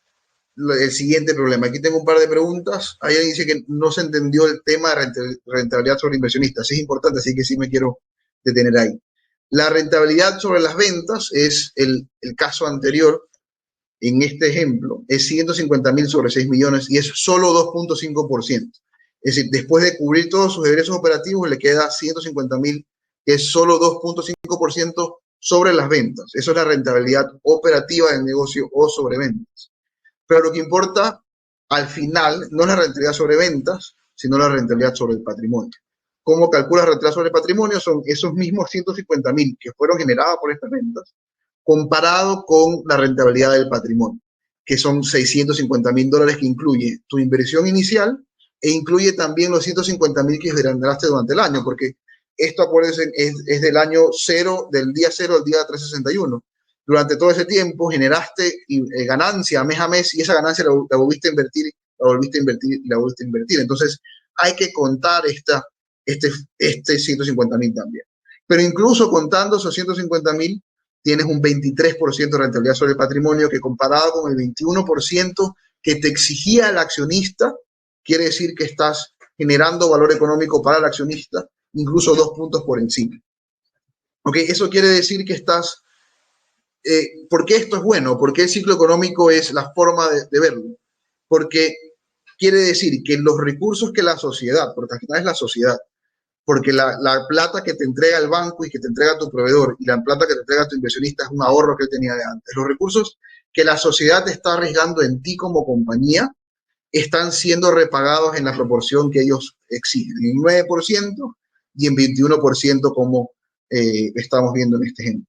el siguiente problema. Aquí tengo un par de preguntas. Alguien dice que no se entendió el tema de rentabilidad sobre inversionistas. Es importante, así que sí me quiero detener ahí. La rentabilidad sobre las ventas es el caso anterior. En este ejemplo, es 150.000 sobre 6 millones y es solo 2.5%. Es decir, después de cubrir todos sus egresos operativos, le queda 150.000, que es solo 2.5% sobre las ventas. Eso es la rentabilidad operativa del negocio o sobre ventas. Pero lo que importa al final no es la rentabilidad sobre ventas, sino la rentabilidad sobre el patrimonio. ¿Cómo calculas la rentabilidad sobre el patrimonio? Son esos mismos 150.000 que fueron generadas por estas ventas, comparado con la rentabilidad del patrimonio, que son $650.000, que incluye tu inversión inicial e incluye también los 150.000 que generaste durante el año, porque esto, acuérdense, es del año cero, del día 0 al día 361. Durante todo ese tiempo generaste ganancia mes a mes, y esa ganancia la volviste a invertir, la volviste a invertir y la volviste a invertir. Entonces hay que contar este 150.000 también. Pero incluso contando esos 150.000, tienes un 23% de rentabilidad sobre el patrimonio, que comparado con el 21% que te exigía el accionista, quiere decir que estás generando valor económico para el accionista, incluso 2 puntos por encima. ¿Ok? Eso quiere decir que estás... ¿por qué esto es bueno? ¿Por qué el ciclo económico es la forma de verlo? Porque quiere decir que los recursos que la sociedad, porque al final es la sociedad, porque la plata que te entrega el banco y que te entrega tu proveedor y la plata que te entrega tu inversionista es un ahorro que él tenía de antes. Los recursos que la sociedad te está arriesgando en ti como compañía están siendo repagados en la proporción que ellos exigen, en 9% y en 21%, como estamos viendo en este ejemplo.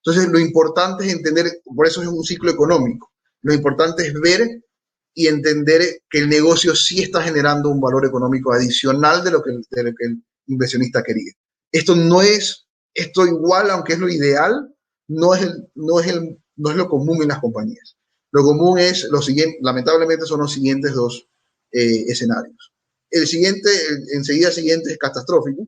Entonces, lo importante es entender, por eso es un ciclo económico, lo importante es ver y entender que el negocio sí está generando un valor económico adicional de lo que el inversionista quería. Esto no es, esto igual, aunque es lo ideal, no es lo común en las compañías. Lo común es lo siguiente, lamentablemente son los siguientes dos escenarios. El siguiente, enseguida siguiente, es catastrófico,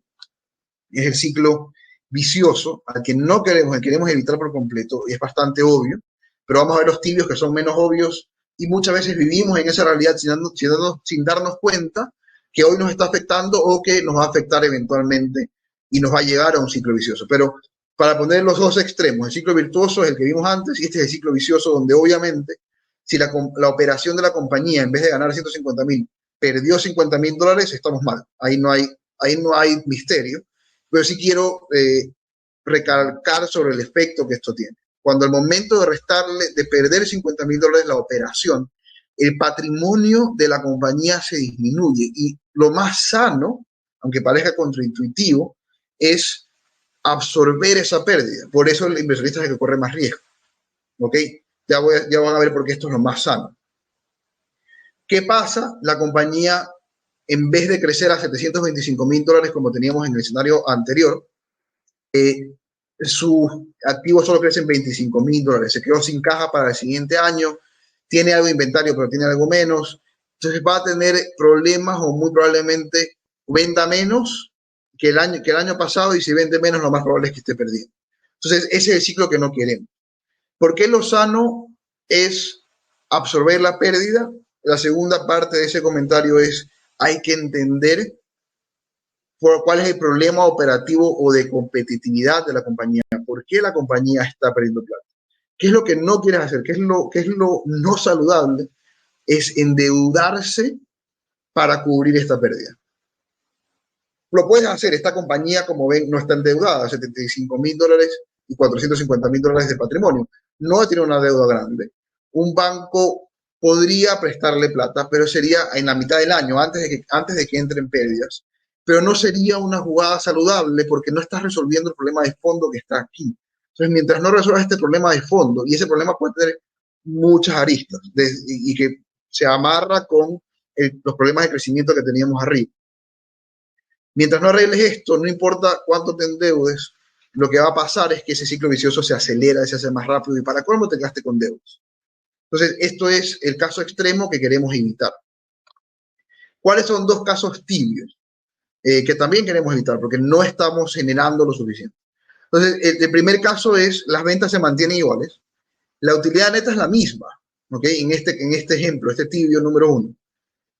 es el ciclo vicioso, al que no queremos evitar por completo, y es bastante obvio, pero vamos a ver los tibios, que son menos obvios, y muchas veces vivimos en esa realidad sin darnos cuenta, que hoy nos está afectando o que nos va a afectar eventualmente y nos va a llegar a un ciclo vicioso. Pero para poner los dos extremos, el ciclo virtuoso es el que vimos antes y este es el ciclo vicioso donde obviamente si la operación de la compañía en vez de ganar 150.000 perdió $50.000, estamos mal. Ahí no hay misterio. Pero sí quiero recalcar sobre el efecto que esto tiene. Cuando al momento de perder $50.000 la operación, el patrimonio de la compañía se disminuye y lo más sano, aunque parezca contraintuitivo, es absorber esa pérdida. Por eso el inversionista es el que corre más riesgo. ¿Ok? Ya van a ver por qué esto es lo más sano. ¿Qué pasa? La compañía, en vez de crecer a $725.000 como teníamos en el escenario anterior, sus activos solo crecen $25.000. Se quedó sin caja para el siguiente año, tiene algo de inventario, pero tiene algo menos. Entonces va a tener problemas o muy probablemente venda menos que el año pasado y si vende menos, lo más probable es que esté perdiendo. Entonces, ese es el ciclo que no queremos. ¿Por qué lo sano es absorber la pérdida? La segunda parte de ese comentario es, hay que entender cuál es el problema operativo o de competitividad de la compañía. ¿Por qué la compañía está perdiendo plata? ¿Qué es lo que no quieres hacer? ¿Qué es lo no saludable? Es endeudarse para cubrir esta pérdida. Lo puedes hacer. Esta compañía, como ven, no está endeudada, $75.000 y $450.000 de patrimonio. No tiene una deuda grande. Un banco podría prestarle plata, pero sería en la mitad del año, antes de que entren pérdidas. Pero no sería una jugada saludable porque no estás resolviendo el problema de fondo que está aquí. Entonces, mientras no resuelvas este problema de fondo, y ese problema puede tener muchas aristas y que se amarra con los problemas de crecimiento que teníamos arriba. Mientras no arregles esto, no importa cuánto te endeudes, lo que va a pasar es que ese ciclo vicioso se acelera, se hace más rápido y para colmo te quedaste con deudas. Entonces, esto es el caso extremo que queremos evitar. ¿Cuáles son dos casos tibios que también queremos evitar porque no estamos generando lo suficiente? Entonces, el primer caso es las ventas se mantienen iguales, la utilidad neta es la misma, ¿ok? En este ejemplo, este tibio número 1,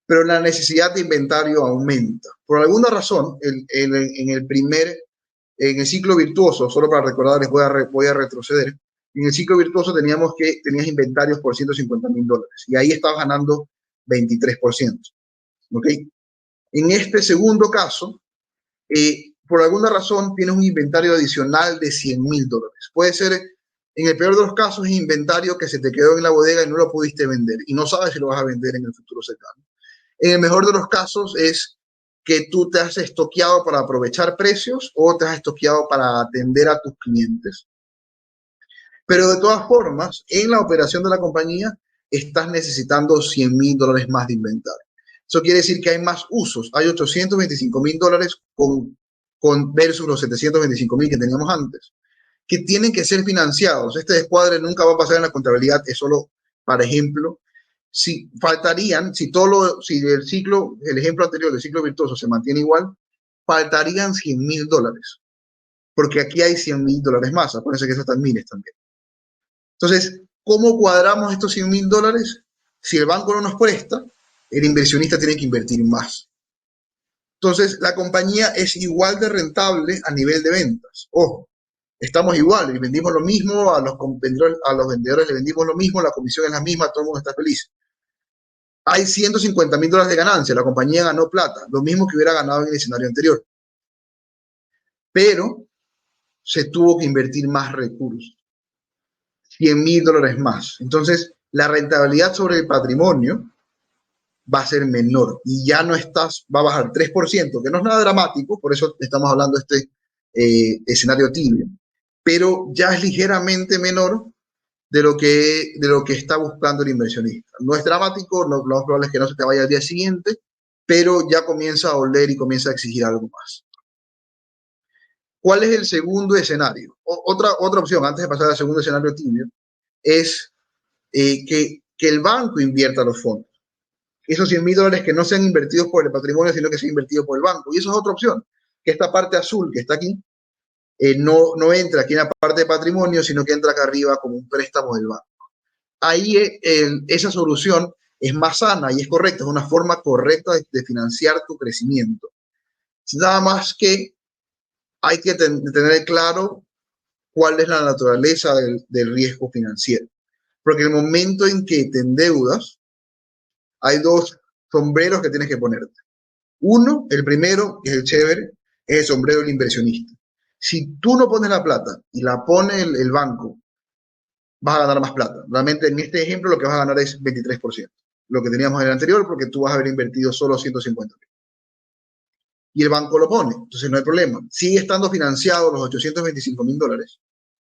pero la necesidad de inventario aumenta. Por alguna razón, en el ciclo virtuoso, solo para recordarles, voy a retroceder, en el ciclo virtuoso tenías inventarios por $150.000 y ahí estabas ganando 23%. ¿Ok? En este segundo caso, por alguna razón tienes un inventario adicional de $100.000. Puede ser, en el peor de los casos, es inventario que se te quedó en la bodega y no lo pudiste vender y no sabes si lo vas a vender en el futuro cercano. En el mejor de los casos es que tú te has estoqueado para aprovechar precios o te has estoqueado para atender a tus clientes. Pero de todas formas, en la operación de la compañía estás necesitando $100.000 más de inventario. Eso quiere decir que hay más usos. Hay $825.000 versus los $725.000 que teníamos antes, que tienen que ser financiados. Este descuadre nunca va a pasar en la contabilidad, es solo para ejemplo. Si el ejemplo anterior del ciclo virtuoso se mantiene igual, faltarían $100.000, porque aquí hay $100.000 más. Acuérdense que eso está en miles también. Entonces, ¿cómo cuadramos estos $100.000? Si el banco no nos presta, el inversionista tiene que invertir más. Entonces, la compañía es igual de rentable a nivel de ventas. Ojo, estamos igual, y vendimos lo mismo, a los vendedores le vendimos lo mismo, la comisión es la misma, todo el mundo está feliz. Hay $150.000 de ganancia, la compañía ganó plata, lo mismo que hubiera ganado en el escenario anterior. Pero se tuvo que invertir más recursos, $100.000 más. Entonces, la rentabilidad sobre el patrimonio va a ser menor y ya no va a bajar 3%, que no es nada dramático, por eso estamos hablando de este escenario tibio, pero ya es ligeramente menor de lo que está buscando el inversionista. No es dramático, lo más probable es que no se te vaya al día siguiente, pero ya comienza a oler y comienza a exigir algo más. ¿Cuál es el segundo escenario? Otra opción, antes de pasar al segundo escenario tibio, es que el banco invierta los fondos. Esos $100.000 que no sean invertidos por el patrimonio, sino que sean invertidos por el banco. Y eso es otra opción, que esta parte azul que está aquí, no entra aquí en la parte de patrimonio, sino que entra acá arriba como un préstamo del banco. Ahí esa solución es más sana y es correcta, es una forma correcta de financiar tu crecimiento. Nada más que hay que tener claro cuál es la naturaleza del riesgo financiero. Porque el momento en que te endeudas, hay dos sombreros que tienes que ponerte. Uno, el primero, que es el chévere, es el sombrero del inversionista. Si tú no pones la plata y la pone el banco, vas a ganar más plata. Realmente en este ejemplo lo que vas a ganar es 23%. Lo que teníamos en el anterior, porque tú vas a haber invertido solo 150.000. Y el banco lo pone, entonces no hay problema. Sigue estando financiado los $825.000,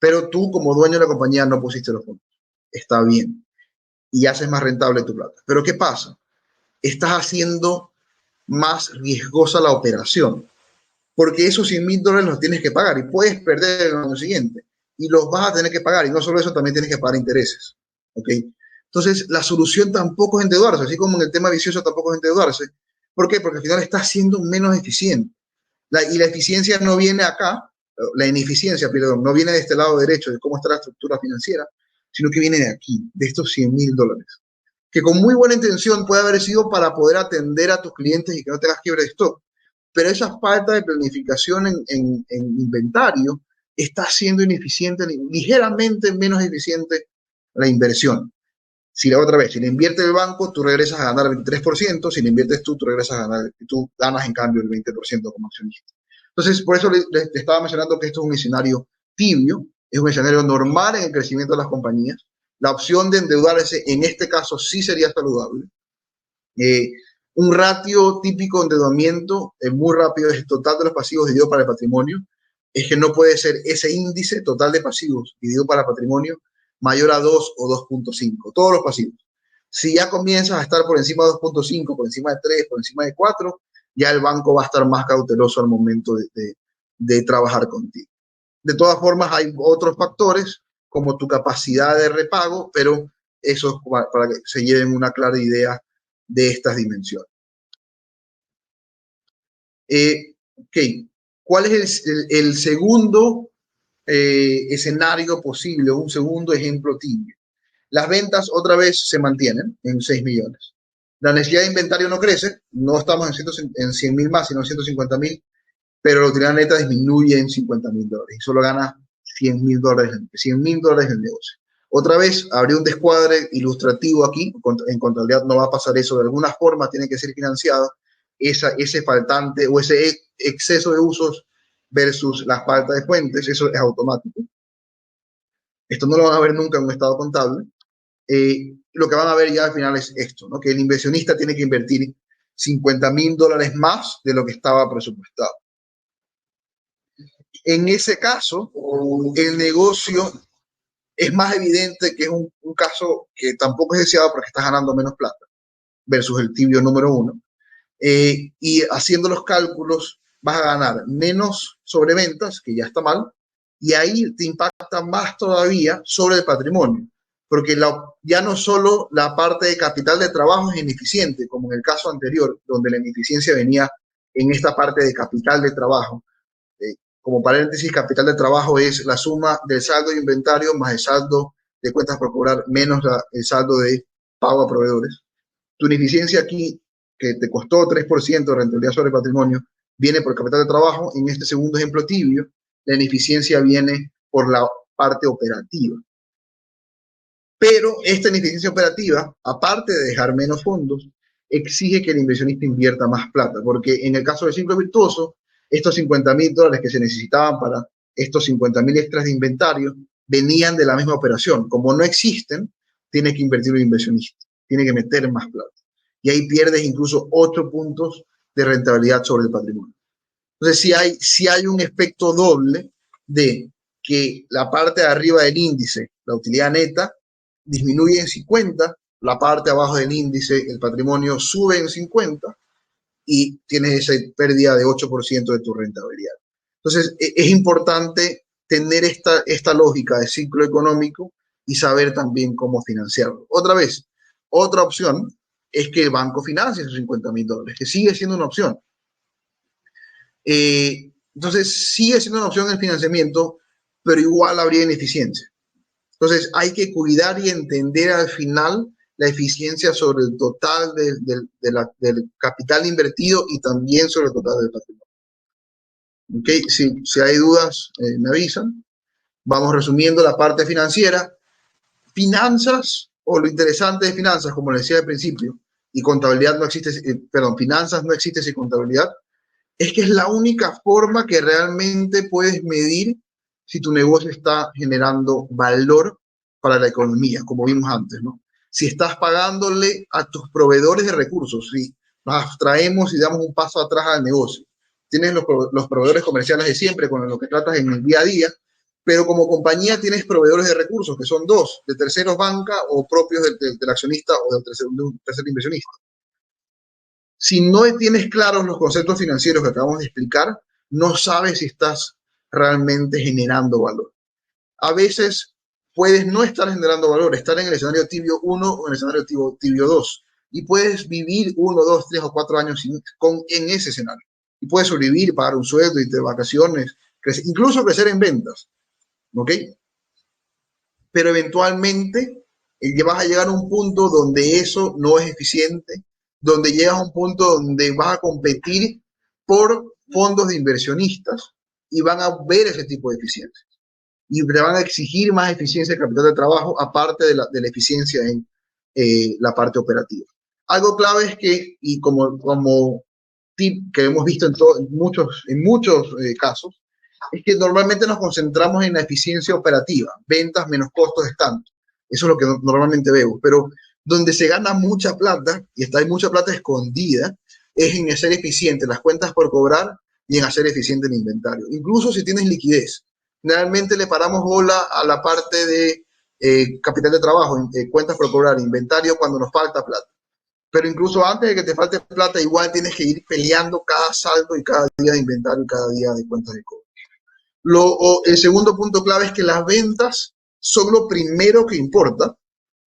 pero tú como dueño de la compañía no pusiste los fondos. Está bien. Y haces más rentable tu plata. Pero ¿qué pasa? Estás haciendo más riesgosa la operación, porque esos $100.000 los tienes que pagar y puedes perder el año siguiente y los vas a tener que pagar, y no solo eso, también tienes que pagar intereses. ¿Ok? Entonces, la solución tampoco es endeudarse, así como en el tema vicioso tampoco es endeudarse. ¿Por qué? Porque al final estás siendo menos eficiente. Y la eficiencia no viene acá, la ineficiencia, perdón, no viene de este lado derecho de cómo está la estructura financiera, sino que viene de aquí, de estos $100.000, que con muy buena intención puede haber sido para poder atender a tus clientes y que no tengas quiebre de stock. Pero esa falta de planificación en inventario está siendo ineficiente, ligeramente menos eficiente la inversión. Si la otra vez, si le invierte el banco, tú regresas a ganar el 23%, si le inviertes tú regresas a ganar, tú ganas en cambio el 20% como accionista. Entonces, por eso le estaba mencionando que esto es un escenario tibio, es un escenario normal en el crecimiento de las compañías. La opción de endeudarse en este caso sí sería saludable. Un ratio típico de endeudamiento muy rápido es el total de los pasivos dividido para el patrimonio. Es que no puede ser ese índice total de pasivos dividido para el patrimonio mayor a 2 o 2.5, todos los pasivos. Si ya comienzas a estar por encima de 2.5, por encima de 3, por encima de 4, ya el banco va a estar más cauteloso al momento de trabajar contigo. De todas formas, hay otros factores como tu capacidad de repago, pero eso es para que se lleven una clara idea de estas dimensiones. Ok, ¿cuál es el segundo escenario posible, un segundo ejemplo tibio? Las ventas otra vez se mantienen en 6 millones. La necesidad de inventario no crece, no estamos en 100.000 más, sino en 150.000, pero la utilidad neta disminuye en $50.000 y solo gana $100.000 el negocio. Otra vez, habría un descuadre ilustrativo aquí, en contabilidad no va a pasar eso, de alguna forma tiene que ser financiado ese faltante o ese exceso de usos versus la falta de fuentes, eso es automático. Esto no lo van a ver nunca en un estado contable. Lo que van a ver ya al final es esto, ¿no? Que el inversionista tiene que invertir $50.000 más de lo que estaba presupuestado. En ese caso, el negocio es más evidente que es un caso que tampoco es deseado porque estás ganando menos plata versus el tibio número 1. Y haciendo los cálculos vas a ganar menos sobreventas, que ya está mal, y ahí te impacta más todavía sobre el patrimonio, porque ya no solo la parte de capital de trabajo es ineficiente, como en el caso anterior, donde la ineficiencia venía en esta parte de capital de trabajo. Como paréntesis, capital de trabajo es la suma del saldo de inventario más el saldo de cuentas por cobrar menos el saldo de pago a proveedores. Tu ineficiencia aquí, que te costó 3% de rentabilidad sobre el patrimonio, viene por capital de trabajo. En este segundo ejemplo tibio, la ineficiencia viene por la parte operativa. Pero esta ineficiencia operativa, aparte de dejar menos fondos, exige que el inversionista invierta más plata, porque en el caso del ciclo virtuoso, estos $50.000 que se necesitaban para estos 50.000 extras de inventario venían de la misma operación. Como no existen, tiene que invertir el inversionista, tiene que meter más plata. Y ahí pierdes incluso 8 puntos de rentabilidad sobre el patrimonio. Entonces, si hay un efecto doble de que la parte de arriba del índice, la utilidad neta, disminuye en 50, la parte abajo del índice, el patrimonio, sube en 50 y tienes esa pérdida de 8% de tu rentabilidad. Entonces, es importante tener esta lógica de ciclo económico y saber también cómo financiarlo. Otra vez, otra opción es que el banco financie esos $50.000, que sigue siendo una opción. Entonces, sigue siendo una opción el financiamiento, pero igual habría ineficiencia. Entonces, hay que cuidar y entender al final la eficiencia sobre el total del capital invertido y también sobre el total del patrimonio. ¿Okay? Si hay dudas, me avisan. Vamos resumiendo la parte financiera. Finanzas, o lo interesante de finanzas, como les decía al principio, y contabilidad no existe, finanzas no existe sin contabilidad, es que es la única forma que realmente puedes medir si tu negocio está generando valor para la economía, como vimos antes, ¿no? Si estás pagándole a tus proveedores de recursos, si nos abstraemos y damos un paso atrás al negocio, tienes los proveedores comerciales de siempre con los que tratas en el día a día, pero como compañía tienes proveedores de recursos, que son dos, de terceros banca o propios del accionista o de un tercer inversionista. Si no tienes claros los conceptos financieros que acabamos de explicar, no sabes si estás realmente generando valor. A veces puedes no estar generando valor, estar en el escenario tibio 1 o en el escenario tibio 2, y puedes vivir 1, 2, 3 o 4 años en ese escenario. Y puedes sobrevivir, pagar un sueldo, irte de vacaciones, incluso crecer en ventas. ¿Ok? Pero eventualmente vas a llegar a un punto donde eso no es eficiente, donde llegas a un punto donde vas a competir por fondos de inversionistas y van a ver ese tipo de eficiencia. Y te van a exigir más eficiencia de capital de trabajo, aparte de la eficiencia en la parte operativa. Algo clave es que, y como tip que hemos visto en muchos casos, es que normalmente nos concentramos en la eficiencia operativa, ventas menos costos de stand. Eso es lo que normalmente vemos, pero donde se gana mucha plata, y hay mucha plata escondida, es en hacer eficiente las cuentas por cobrar y en hacer eficiente el inventario. Incluso si tienes liquidez. Generalmente le paramos bola a la parte de capital de trabajo, cuentas por cobrar, inventario cuando nos falta plata. Pero incluso antes de que te falte plata, igual tienes que ir peleando cada saldo y cada día de inventario y cada día de cuentas de cobro. El segundo punto clave es que las ventas son lo primero que importa,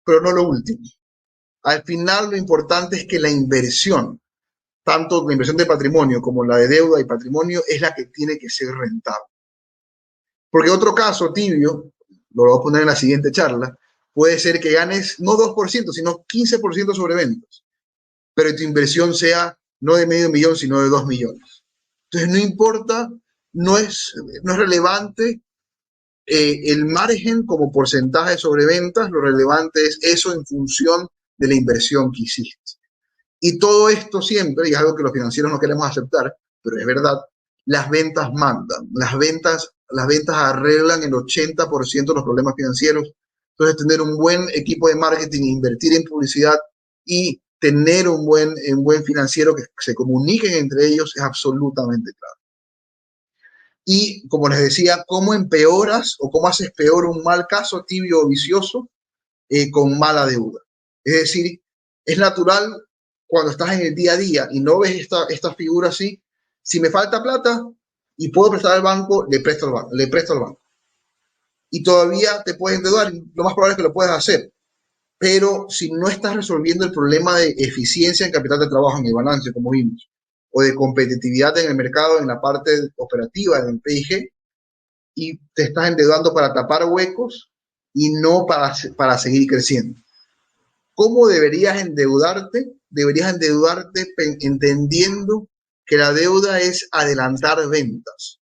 pero no lo último. Al final lo importante es que la inversión, tanto la inversión de patrimonio como la de deuda y patrimonio, es la que tiene que ser rentable. Porque otro caso tibio, lo voy a poner en la siguiente charla, puede ser que ganes no 2%, sino 15% sobre ventas, pero tu inversión sea no de medio millón, sino de 2 millones. Entonces no importa, no es relevante el margen como porcentaje sobre ventas, lo relevante es eso en función de la inversión que hiciste. Y todo esto siempre, y es algo que los financieros no queremos aceptar, pero es verdad, las ventas mandan, las ventas arreglan el 80% de los problemas financieros. Entonces tener un buen equipo de marketing, invertir en publicidad y tener un buen financiero que se comuniquen entre ellos es absolutamente claro. Y como les decía, ¿cómo empeoras o cómo haces peor un mal caso tibio o vicioso con mala deuda? Es decir, es natural cuando estás en el día a día y no ves esta figura así, si me falta plata y puedo prestar al banco, le presto al banco. Y todavía te puedes endeudar, lo más probable es que lo puedas hacer. Pero si no estás resolviendo el problema de eficiencia en capital de trabajo, en el balance, como vimos, o de competitividad en el mercado, en la parte operativa del PIG, y te estás endeudando para tapar huecos y no para seguir creciendo. ¿Cómo deberías endeudarte? Deberías endeudarte entendiendo que la deuda es adelantar ventas.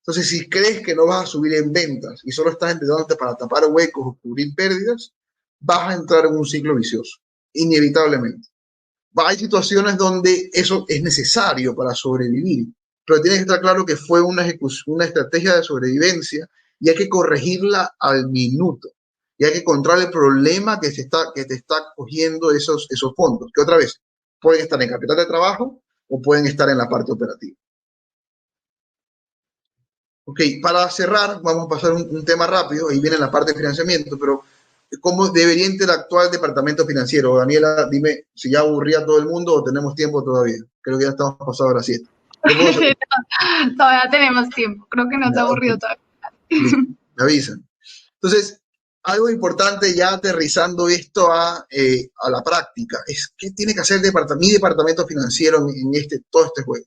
Entonces, si crees que no vas a subir en ventas y solo estás endeudándote para tapar huecos o cubrir pérdidas, vas a entrar en un ciclo vicioso, inevitablemente. Hay situaciones donde eso es necesario para sobrevivir, pero tienes que estar claro que fue una estrategia de sobrevivencia y hay que corregirla al minuto. Y hay que encontrar el problema que te está cogiendo esos fondos, que otra vez pueden estar en capital de trabajo o pueden estar en la parte operativa. Ok, para cerrar, vamos a pasar un tema rápido, ahí viene la parte de financiamiento, pero ¿cómo debería interactuar el departamento financiero? Daniela, dime si ya aburría a todo el mundo o tenemos tiempo todavía. Creo que ya estamos pasados a las 7. Todavía tenemos tiempo, creo que no te ha aburrido todavía. Me avisan. Entonces, algo importante ya aterrizando esto a la práctica, es qué tiene que hacer mi departamento financiero en todo este juego.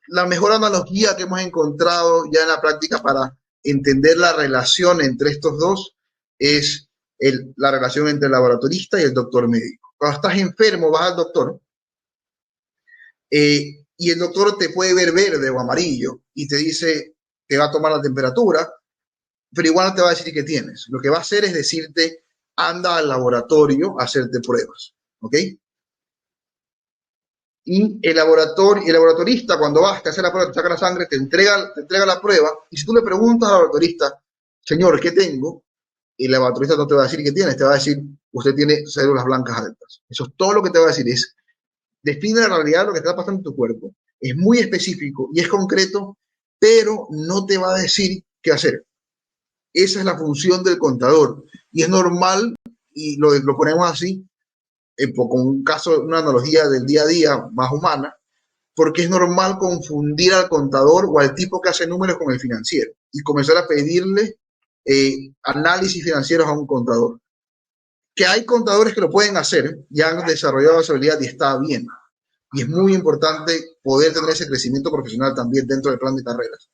La mejor analogía que hemos encontrado ya en la práctica para entender la relación entre estos dos es la relación entre el laboratorista y el doctor médico. Cuando estás enfermo, vas al doctor y el doctor te puede ver verde o amarillo y te dice, te va a tomar la temperatura, pero igual no te va a decir qué tienes. Lo que va a hacer es decirte, anda al laboratorio a hacerte pruebas, ¿ok? Y el laboratorista, cuando vas a hacer la prueba, te saca la sangre, te entrega la prueba, y si tú le preguntas al laboratorista, señor, ¿qué tengo? El laboratorista no te va a decir qué tienes, te va a decir, usted tiene células blancas altas. Eso es todo lo que te va a decir, es, define la realidad de lo que está pasando en tu cuerpo. Es muy específico y es concreto, pero no te va a decir qué hacer. Esa es la función del contador. Y es normal, y lo ponemos así, con un caso, una analogía del día a día más humana, porque es normal confundir al contador o al tipo que hace números con el financiero y comenzar a pedirle análisis financieros a un contador. Que hay contadores que lo pueden hacer, ya han desarrollado esa habilidad y está bien. Y es muy importante poder tener ese crecimiento profesional también dentro del plan de carreras.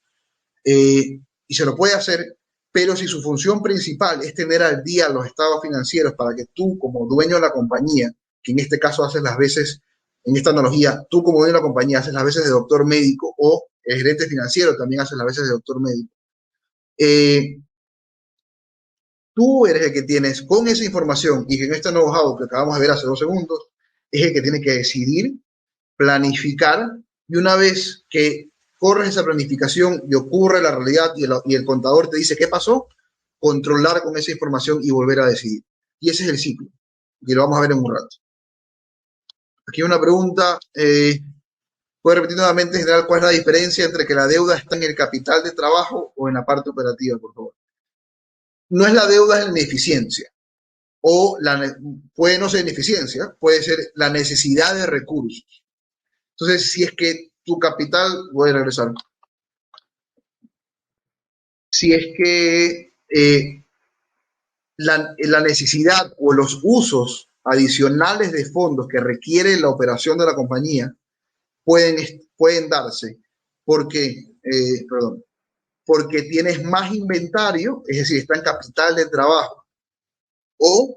Y se lo puede hacer, pero si su función principal es tener al día los estados financieros para que tú, como dueño de la compañía, que en este caso haces las veces, en esta analogía, tú como dueño de la compañía haces las veces de doctor médico o el gerente financiero también hace las veces de doctor médico, tú eres el que tienes con esa información y que en este know-how que acabamos de ver hace 2 segundos, es el que tiene que decidir, planificar, y una vez que corres esa planificación y ocurre la realidad y el contador te dice qué pasó, controlar con esa información y volver a decidir. Y ese es el ciclo, y lo vamos a ver en un rato. Aquí una pregunta, puedo repetir nuevamente, en general, ¿cuál es la diferencia entre que la deuda está en el capital de trabajo o en la parte operativa, por favor? No es la deuda, es la ineficiencia. O puede no ser ineficiencia, puede ser la necesidad de recursos. Entonces, si es que tu capital, voy a regresar, si es que la necesidad o los usos adicionales de fondos que requiere la operación de la compañía pueden darse porque, porque tienes más inventario, es decir, está en capital de trabajo, o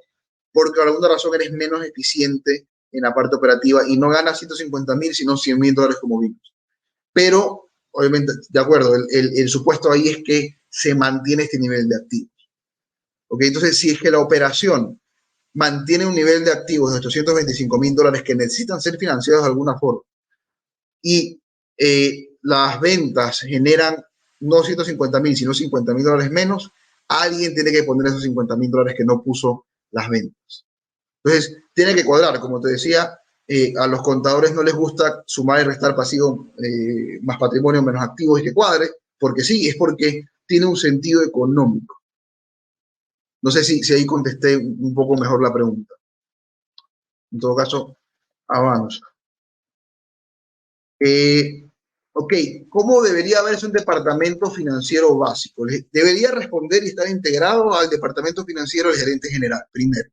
porque por alguna razón eres menos eficiente en la parte operativa y no ganas 150,000, sino $100,000 como vimos. Pero, obviamente, de acuerdo, el supuesto ahí es que se mantiene este nivel de activos. ¿Okay? Entonces, si es que la operación mantiene un nivel de activos de $825,000 que necesitan ser financiados de alguna forma y las ventas generan no 150,000, sino $50,000 menos, alguien tiene que poner esos $50,000 que no puso las ventas. Entonces, tiene que cuadrar, como te decía, a los contadores no les gusta sumar y restar pasivo más patrimonio menos activos y que cuadre, porque sí, es porque tiene un sentido económico. No sé si ahí contesté un poco mejor la pregunta. En todo caso, avanzo. Ok, ¿cómo debería verse un departamento financiero básico? Debería responder y estar integrado al departamento financiero del gerente general, primero.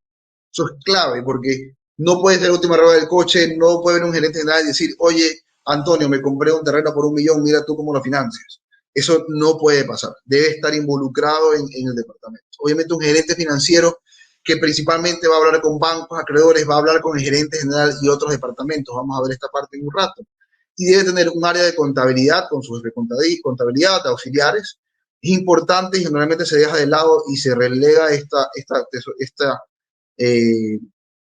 Eso es clave porque no puede ser la última rueda del coche, no puede venir un gerente general y decir, oye, Antonio, me compré un terreno por $1,000,000, mira tú cómo lo financias. Eso no puede pasar. Debe estar involucrado en el departamento. Obviamente un gerente financiero que principalmente va a hablar con bancos, acreedores, va a hablar con el gerente general y otros departamentos. Vamos a ver esta parte en un rato. Y debe tener un área de contabilidad con sus de contabilidad, de auxiliares. Es importante y generalmente se deja de lado y se relega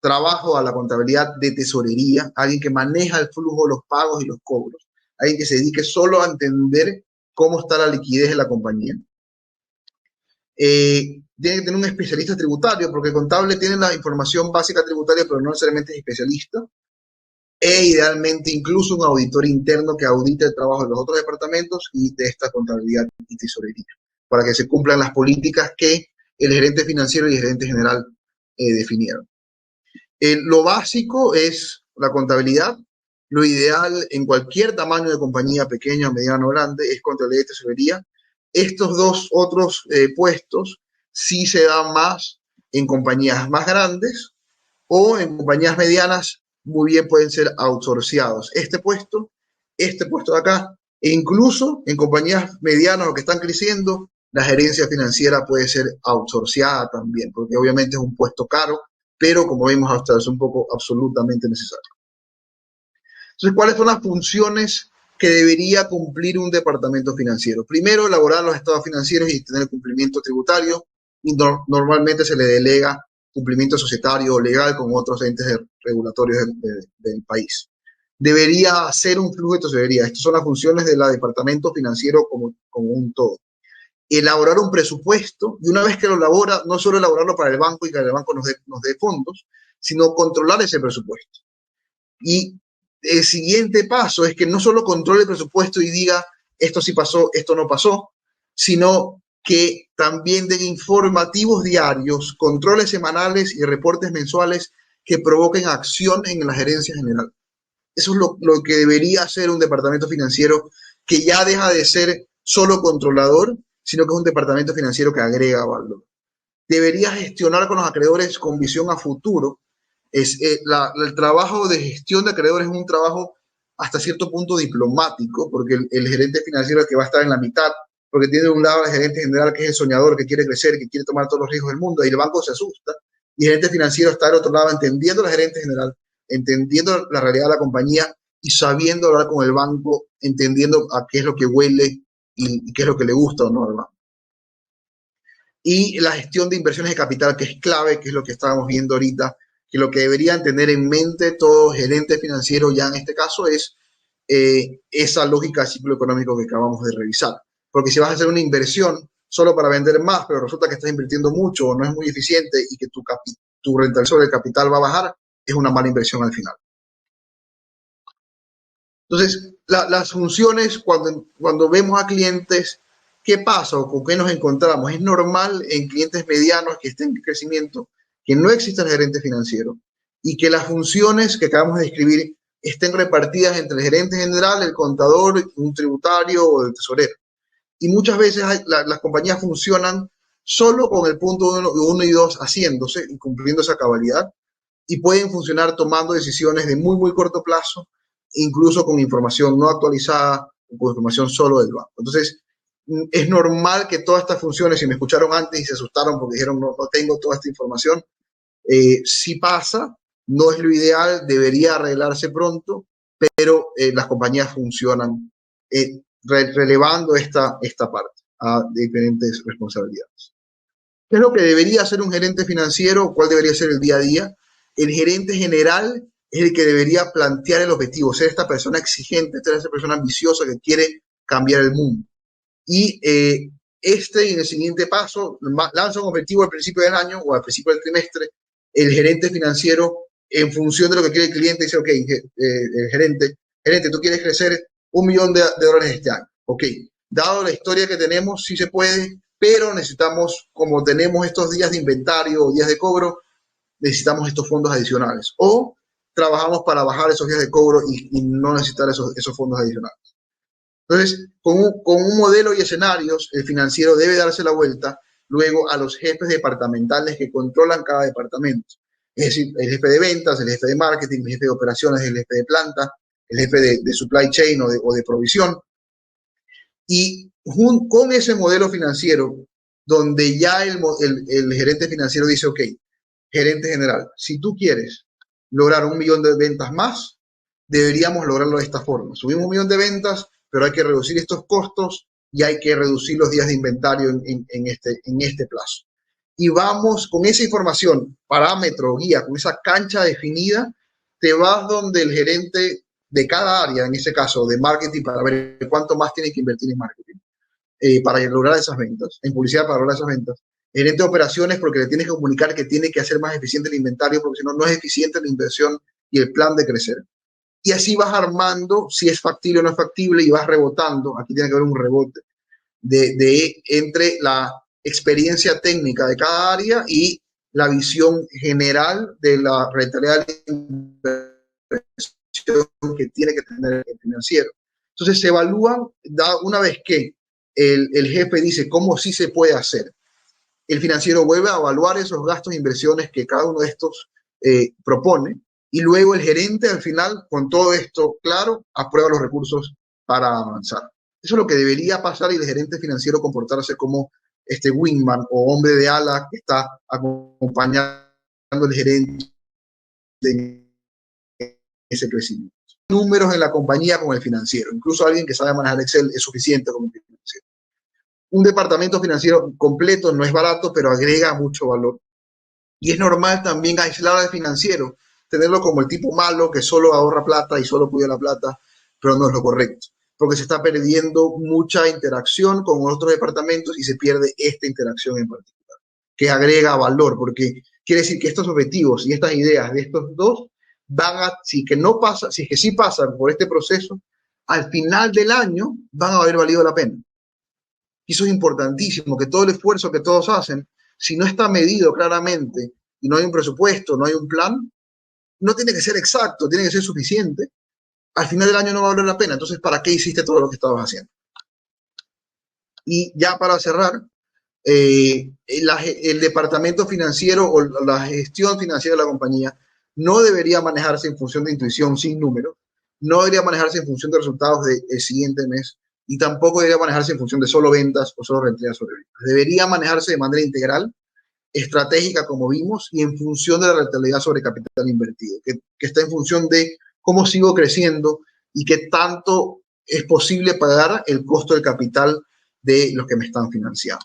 trabajo a la contabilidad de tesorería, alguien que maneja el flujo, los pagos y los cobros, alguien que se dedique solo a entender cómo está la liquidez de la compañía. Tiene que tener un especialista tributario, porque el contable tiene la información básica tributaria, pero no necesariamente es especialista. E idealmente incluso un auditor interno que audite el trabajo de los otros departamentos y de esta contabilidad y tesorería, para que se cumplan las políticas que el gerente financiero y el gerente general definieron. Lo básico es la contabilidad. Lo ideal en cualquier tamaño de compañía, pequeña, mediana o grande, es contabilidad y tesorería. Estos dos otros puestos sí se dan más en compañías más grandes o en compañías medianas, muy bien pueden ser outsourciados. Este puesto de acá, e incluso en compañías medianas o que están creciendo, la gerencia financiera puede ser outsourceada también, porque obviamente es un puesto caro, pero como vemos hasta es un poco absolutamente necesario. Entonces, ¿cuáles son las funciones que debería cumplir un departamento financiero? Primero, elaborar los estados financieros y tener cumplimiento tributario, y normalmente se le delega cumplimiento societario o legal con otros entes regulatorios del país. Debería hacer un flujo de tesorería. Estas son las funciones del departamento financiero como un todo. Elaborar un presupuesto, y una vez que lo elabora, no solo elaborarlo para el banco y que el banco nos dé fondos, sino controlar ese presupuesto. Y el siguiente paso es que no solo controle el presupuesto y diga esto sí pasó, esto no pasó, sino que también den informativos diarios, controles semanales y reportes mensuales que provoquen acción en la gerencia general. Eso es lo que debería hacer un departamento financiero, que ya deja de ser solo controlador, sino que es un departamento financiero que agrega valor. Debería gestionar con los acreedores con visión a futuro. El trabajo de gestión de acreedores es un trabajo hasta cierto punto diplomático, porque el gerente financiero es el que va a estar en la mitad, porque tiene de un lado el gerente general, que es el soñador, que quiere crecer, que quiere tomar todos los riesgos del mundo, y el banco se asusta, y el gerente financiero está del otro lado entendiendo al gerente general, entendiendo la realidad de la compañía y sabiendo hablar con el banco, entendiendo a qué es lo que huele y qué es lo que le gusta o no al banco. Y la gestión de inversiones de capital, que es clave, que es lo que estábamos viendo ahorita, que lo que deberían tener en mente todo gerente financiero ya en este caso es esa lógica de ciclo económico que acabamos de revisar. Porque si vas a hacer una inversión solo para vender más, pero resulta que estás invirtiendo mucho o no es muy eficiente y que tu rentabilidad sobre el capital va a bajar, es una mala inversión al final. Entonces, las funciones, cuando vemos a clientes, ¿qué pasa o con qué nos encontramos? Es normal en clientes medianos que estén en crecimiento que no exista el gerente financiero y que las funciones que acabamos de describir estén repartidas entre el gerente general, el contador, un tributario o el tesorero. Y muchas veces las compañías funcionan solo con el punto 1 y 2 haciéndose y cumpliendo esa cabalidad, y pueden funcionar tomando decisiones de muy, muy corto plazo, incluso con información no actualizada o con información solo del banco. Entonces, es normal que todas estas funciones, si me escucharon antes y se asustaron porque dijeron no tengo toda esta información, sí pasa, no es lo ideal, debería arreglarse pronto, pero las compañías funcionan relevando esta parte a diferentes responsabilidades. ¿Qué es lo que debería hacer un gerente financiero? ¿Cuál debería ser el día a día? El gerente general es el que debería plantear el objetivo, ser esta persona exigente, ser esta persona ambiciosa que quiere cambiar el mundo. Y en el siguiente paso lanza un objetivo al principio del año o al principio del trimestre. El gerente financiero, en función de lo que quiere el cliente, dice, ok, el gerente, tú quieres crecer $1 millón este año. Ok, dado la historia que tenemos, sí se puede, pero necesitamos, como tenemos estos días de inventario o días de cobro, necesitamos estos fondos adicionales. O trabajamos para bajar esos días de cobro y no necesitar esos fondos adicionales. Entonces, con un modelo y escenarios, el financiero debe darse la vuelta luego a los jefes departamentales que controlan cada departamento. Es decir, el jefe de ventas, el jefe de marketing, el jefe de operaciones, el jefe de planta, el jefe de supply chain o de provisión. Y con ese modelo financiero, donde ya el gerente financiero dice, ok, gerente general, si tú quieres lograr 1 millón de ventas más, deberíamos lograrlo de esta forma. Subimos 1 millón de ventas, pero hay que reducir estos costos y hay que reducir los días de inventario en este plazo. Y vamos con esa información, parámetro, guía, con esa cancha definida, te vas donde el gerente de cada área, en este caso de marketing, para ver cuánto más tiene que invertir en marketing, para lograr esas ventas, en publicidad para lograr esas ventas. El gerente de operaciones, porque le tienes que comunicar que tiene que hacer más eficiente el inventario, porque si no, no es eficiente la inversión y el plan de crecer. Y así vas armando si es factible o no es factible y vas rebotando. Aquí tiene que haber un rebote entre la experiencia técnica de cada área y la visión general de la rentabilidad de la inversión que tiene que tener el financiero. Entonces se evalúan, una vez que el jefe dice cómo sí se puede hacer, el financiero vuelve a evaluar esos gastos e inversiones que cada uno de estos propone. Y luego el gerente al final, con todo esto claro, aprueba los recursos para avanzar. Eso es lo que debería pasar y el gerente financiero comportarse como este wingman o hombre de ala que está acompañando al gerente en ese crecimiento. Números en la compañía con el financiero. Incluso alguien que sabe manejar Excel es suficiente como financiero. Un departamento financiero completo no es barato, pero agrega mucho valor. Y es normal también aislar al financiero, tenerlo como el tipo malo que solo ahorra plata y solo cuida la plata, pero no es lo correcto, porque se está perdiendo mucha interacción con otros departamentos y se pierde esta interacción en particular, que agrega valor, porque quiere decir que estos objetivos y estas ideas de estos dos van a, si que no pasa, si es que sí pasan por este proceso, al final del año van a haber valido la pena. Y eso es importantísimo, que todo el esfuerzo que todos hacen, si no está medido claramente y no hay un presupuesto, no hay un plan, no tiene que ser exacto, tiene que ser suficiente. Al final del año no va a valer la pena. Entonces, ¿para qué hiciste todo lo que estabas haciendo? Y ya para cerrar, el departamento financiero o la gestión financiera de la compañía no debería manejarse en función de intuición sin números, no debería manejarse en función de resultados del siguiente mes y tampoco debería manejarse en función de solo ventas o solo rentabilidad sobre ventas. Debería manejarse de manera integral, estratégica como vimos y en función de la rentabilidad sobre capital invertido, que está en función de cómo sigo creciendo y qué tanto es posible pagar el costo del capital de los que me están financiando.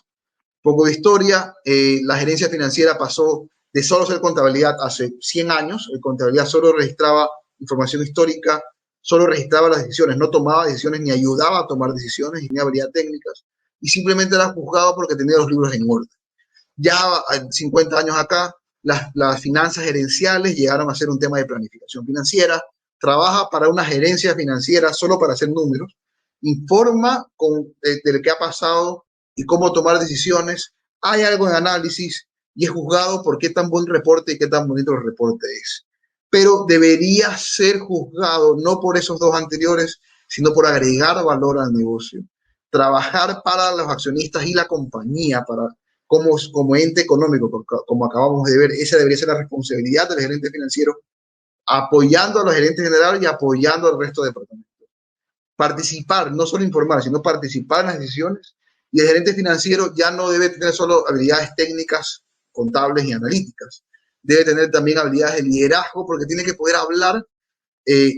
Poco de historia, la gerencia financiera pasó de solo ser contabilidad hace 100 años, el contabilidad solo registraba información histórica, solo registraba las decisiones, no tomaba decisiones ni ayudaba a tomar decisiones, ni habilidad técnicas, y simplemente era juzgado porque tenía los libros en orden. Ya 50 años acá, las finanzas gerenciales llegaron a ser un tema de planificación financiera, trabaja para una gerencia financiera solo para hacer números, informa de lo que ha pasado y cómo tomar decisiones, hay algo en análisis y es juzgado por qué tan buen reporte y qué tan bonito el reporte es. Pero debería ser juzgado no por esos dos anteriores, sino por agregar valor al negocio, trabajar para los accionistas y la compañía, para como ente económico, como acabamos de ver, esa debería ser la responsabilidad del gerente financiero, apoyando a los gerentes generales y apoyando al resto de departamentos. Participar, no solo informar, sino participar en las decisiones. Y el gerente financiero ya no debe tener solo habilidades técnicas, contables y analíticas. Debe tener también habilidades de liderazgo porque tiene que poder hablar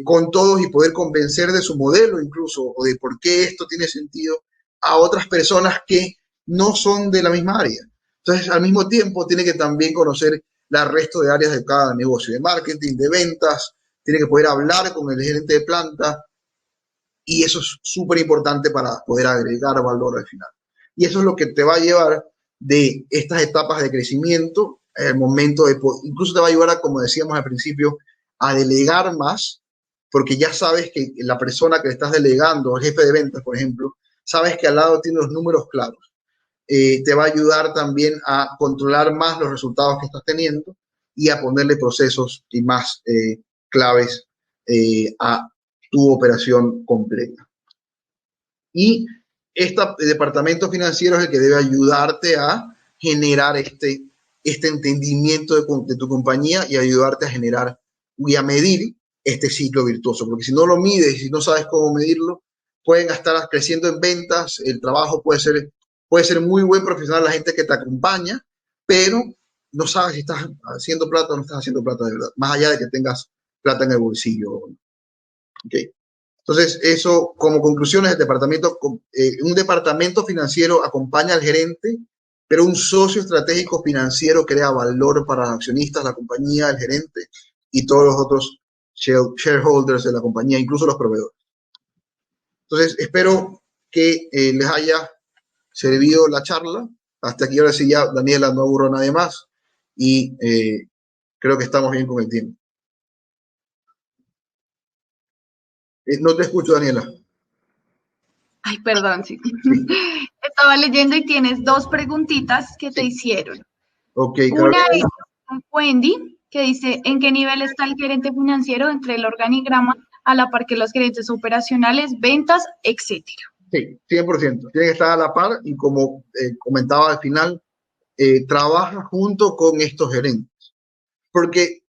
con todos y poder convencer de su modelo incluso o de por qué esto tiene sentido a otras personas que no son de la misma área. Entonces, al mismo tiempo, tiene que también conocer el resto de áreas de cada negocio, de marketing, de ventas, tiene que poder hablar con el gerente de planta y eso es súper importante para poder agregar valor al final. Y eso es lo que te va a llevar de estas etapas de crecimiento, el momento de, incluso te va a ayudar a, como decíamos al principio, a delegar más, porque ya sabes que la persona que le estás delegando, el jefe de ventas, por ejemplo, sabes que al lado tiene los números claros. Te va a ayudar también a controlar más los resultados que estás teniendo y a ponerle procesos y más claves a tu operación completa. Y este departamento financiero es el que debe ayudarte a generar este entendimiento de tu compañía y ayudarte a generar y a medir este ciclo virtuoso, porque si no lo mides y si no sabes cómo medirlo, pueden estar creciendo en ventas, el trabajo puede ser muy buen profesional la gente que te acompaña, pero no sabes si estás haciendo plata o no estás haciendo plata de verdad, más allá de que tengas plata en el bolsillo. Okay. Entonces, eso como conclusiones, un departamento financiero acompaña al gerente, pero un socio estratégico financiero crea valor para los accionistas, la compañía, el gerente y todos los otros shareholders de la compañía, incluso los proveedores. Entonces, espero que les haya servido la charla. Hasta aquí ahora sí ya, Daniela, no aburro a nadie más y creo que estamos bien con el tiempo. No te escucho, Daniela. Ay, perdón, sí. Estaba leyendo y tienes dos preguntitas que te hicieron. Ok, una es Wendy, que dice, ¿en qué nivel está el gerente financiero entre el organigrama a la par que los gerentes operacionales, ventas, etcétera? Sí, 100%. Tiene que estar a la par y como comentaba al final, trabaja junto con estos gerentes. Porque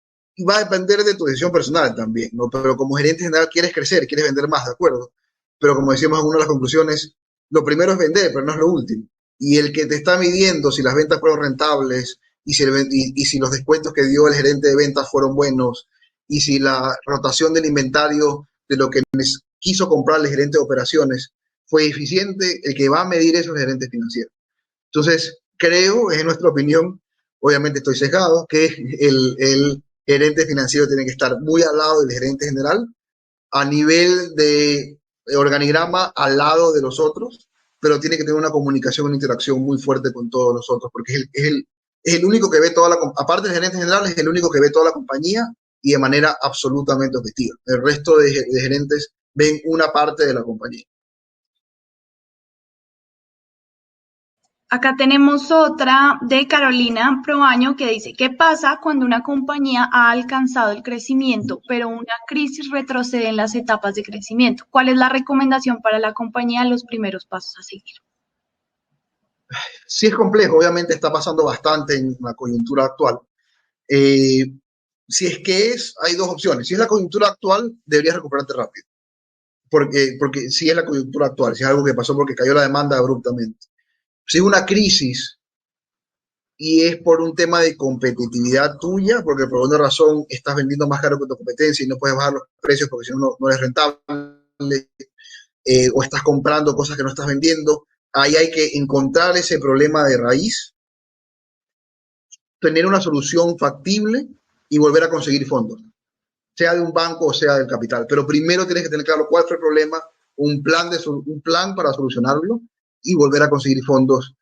va a depender de tu decisión personal también, ¿no? Pero como gerente general quieres crecer, quieres vender más, ¿de acuerdo? Pero como decíamos en una de las conclusiones, lo primero es vender, pero no es lo último. Y el que te está midiendo si las ventas fueron rentables y si los descuentos que dio el gerente de ventas fueron buenos y si la rotación del inventario de lo que quiso comprar el gerente de operaciones fue eficiente, el que va a medir eso es el gerente financiero. Entonces, creo, es nuestra opinión, obviamente estoy sesgado, que el gerente financiero tiene que estar muy al lado del gerente general, a nivel de organigrama al lado de los otros, pero tiene que tener una comunicación, una interacción muy fuerte con todos los otros, porque es el único que ve toda la, aparte del gerente general, es el único que ve toda la compañía y de manera absolutamente objetiva. El resto de gerentes ven una parte de la compañía. Acá tenemos otra de Carolina Proaño que dice, ¿qué pasa cuando una compañía ha alcanzado el crecimiento, pero una crisis retrocede en las etapas de crecimiento? ¿Cuál es la recomendación para la compañía, los primeros pasos a seguir? Sí es complejo, obviamente está pasando bastante en la coyuntura actual. Si es que hay dos opciones. Si es la coyuntura actual, deberías recuperarte rápido. Porque si es la coyuntura actual, si es algo que pasó porque cayó la demanda abruptamente. Si es una crisis y es por un tema de competitividad tuya, porque por alguna razón estás vendiendo más caro que tu competencia y no puedes bajar los precios porque si no, no eres rentable, o estás comprando cosas que no estás vendiendo, ahí hay que encontrar ese problema de raíz, tener una solución factible y volver a conseguir fondos, sea de un banco o sea del capital. Pero primero tienes que tener claro cuál fue el problema, un plan para solucionarlo y volver a conseguir fondos,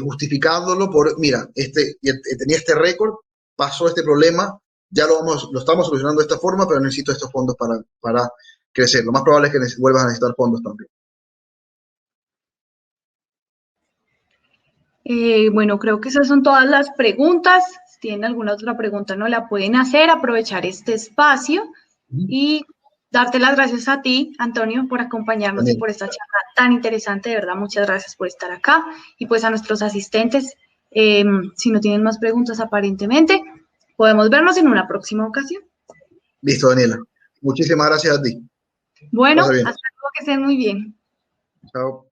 justificándolo por, mira, tenía este récord, pasó este problema, ya lo estamos solucionando de esta forma, pero necesito estos fondos para crecer. Lo más probable es que vuelvas a necesitar fondos también. Bueno, creo que esas son todas las preguntas. Si tienen alguna otra pregunta, no la pueden hacer, aprovechar este espacio y darte las gracias a ti, Antonio, por acompañarnos y por esta charla tan interesante. De verdad, muchas gracias por estar acá. Y pues a nuestros asistentes, si no tienen más preguntas aparentemente, podemos vernos en una próxima ocasión. Listo, Daniela. Muchísimas gracias a ti. Bueno, hasta luego, que estén muy bien. Chao.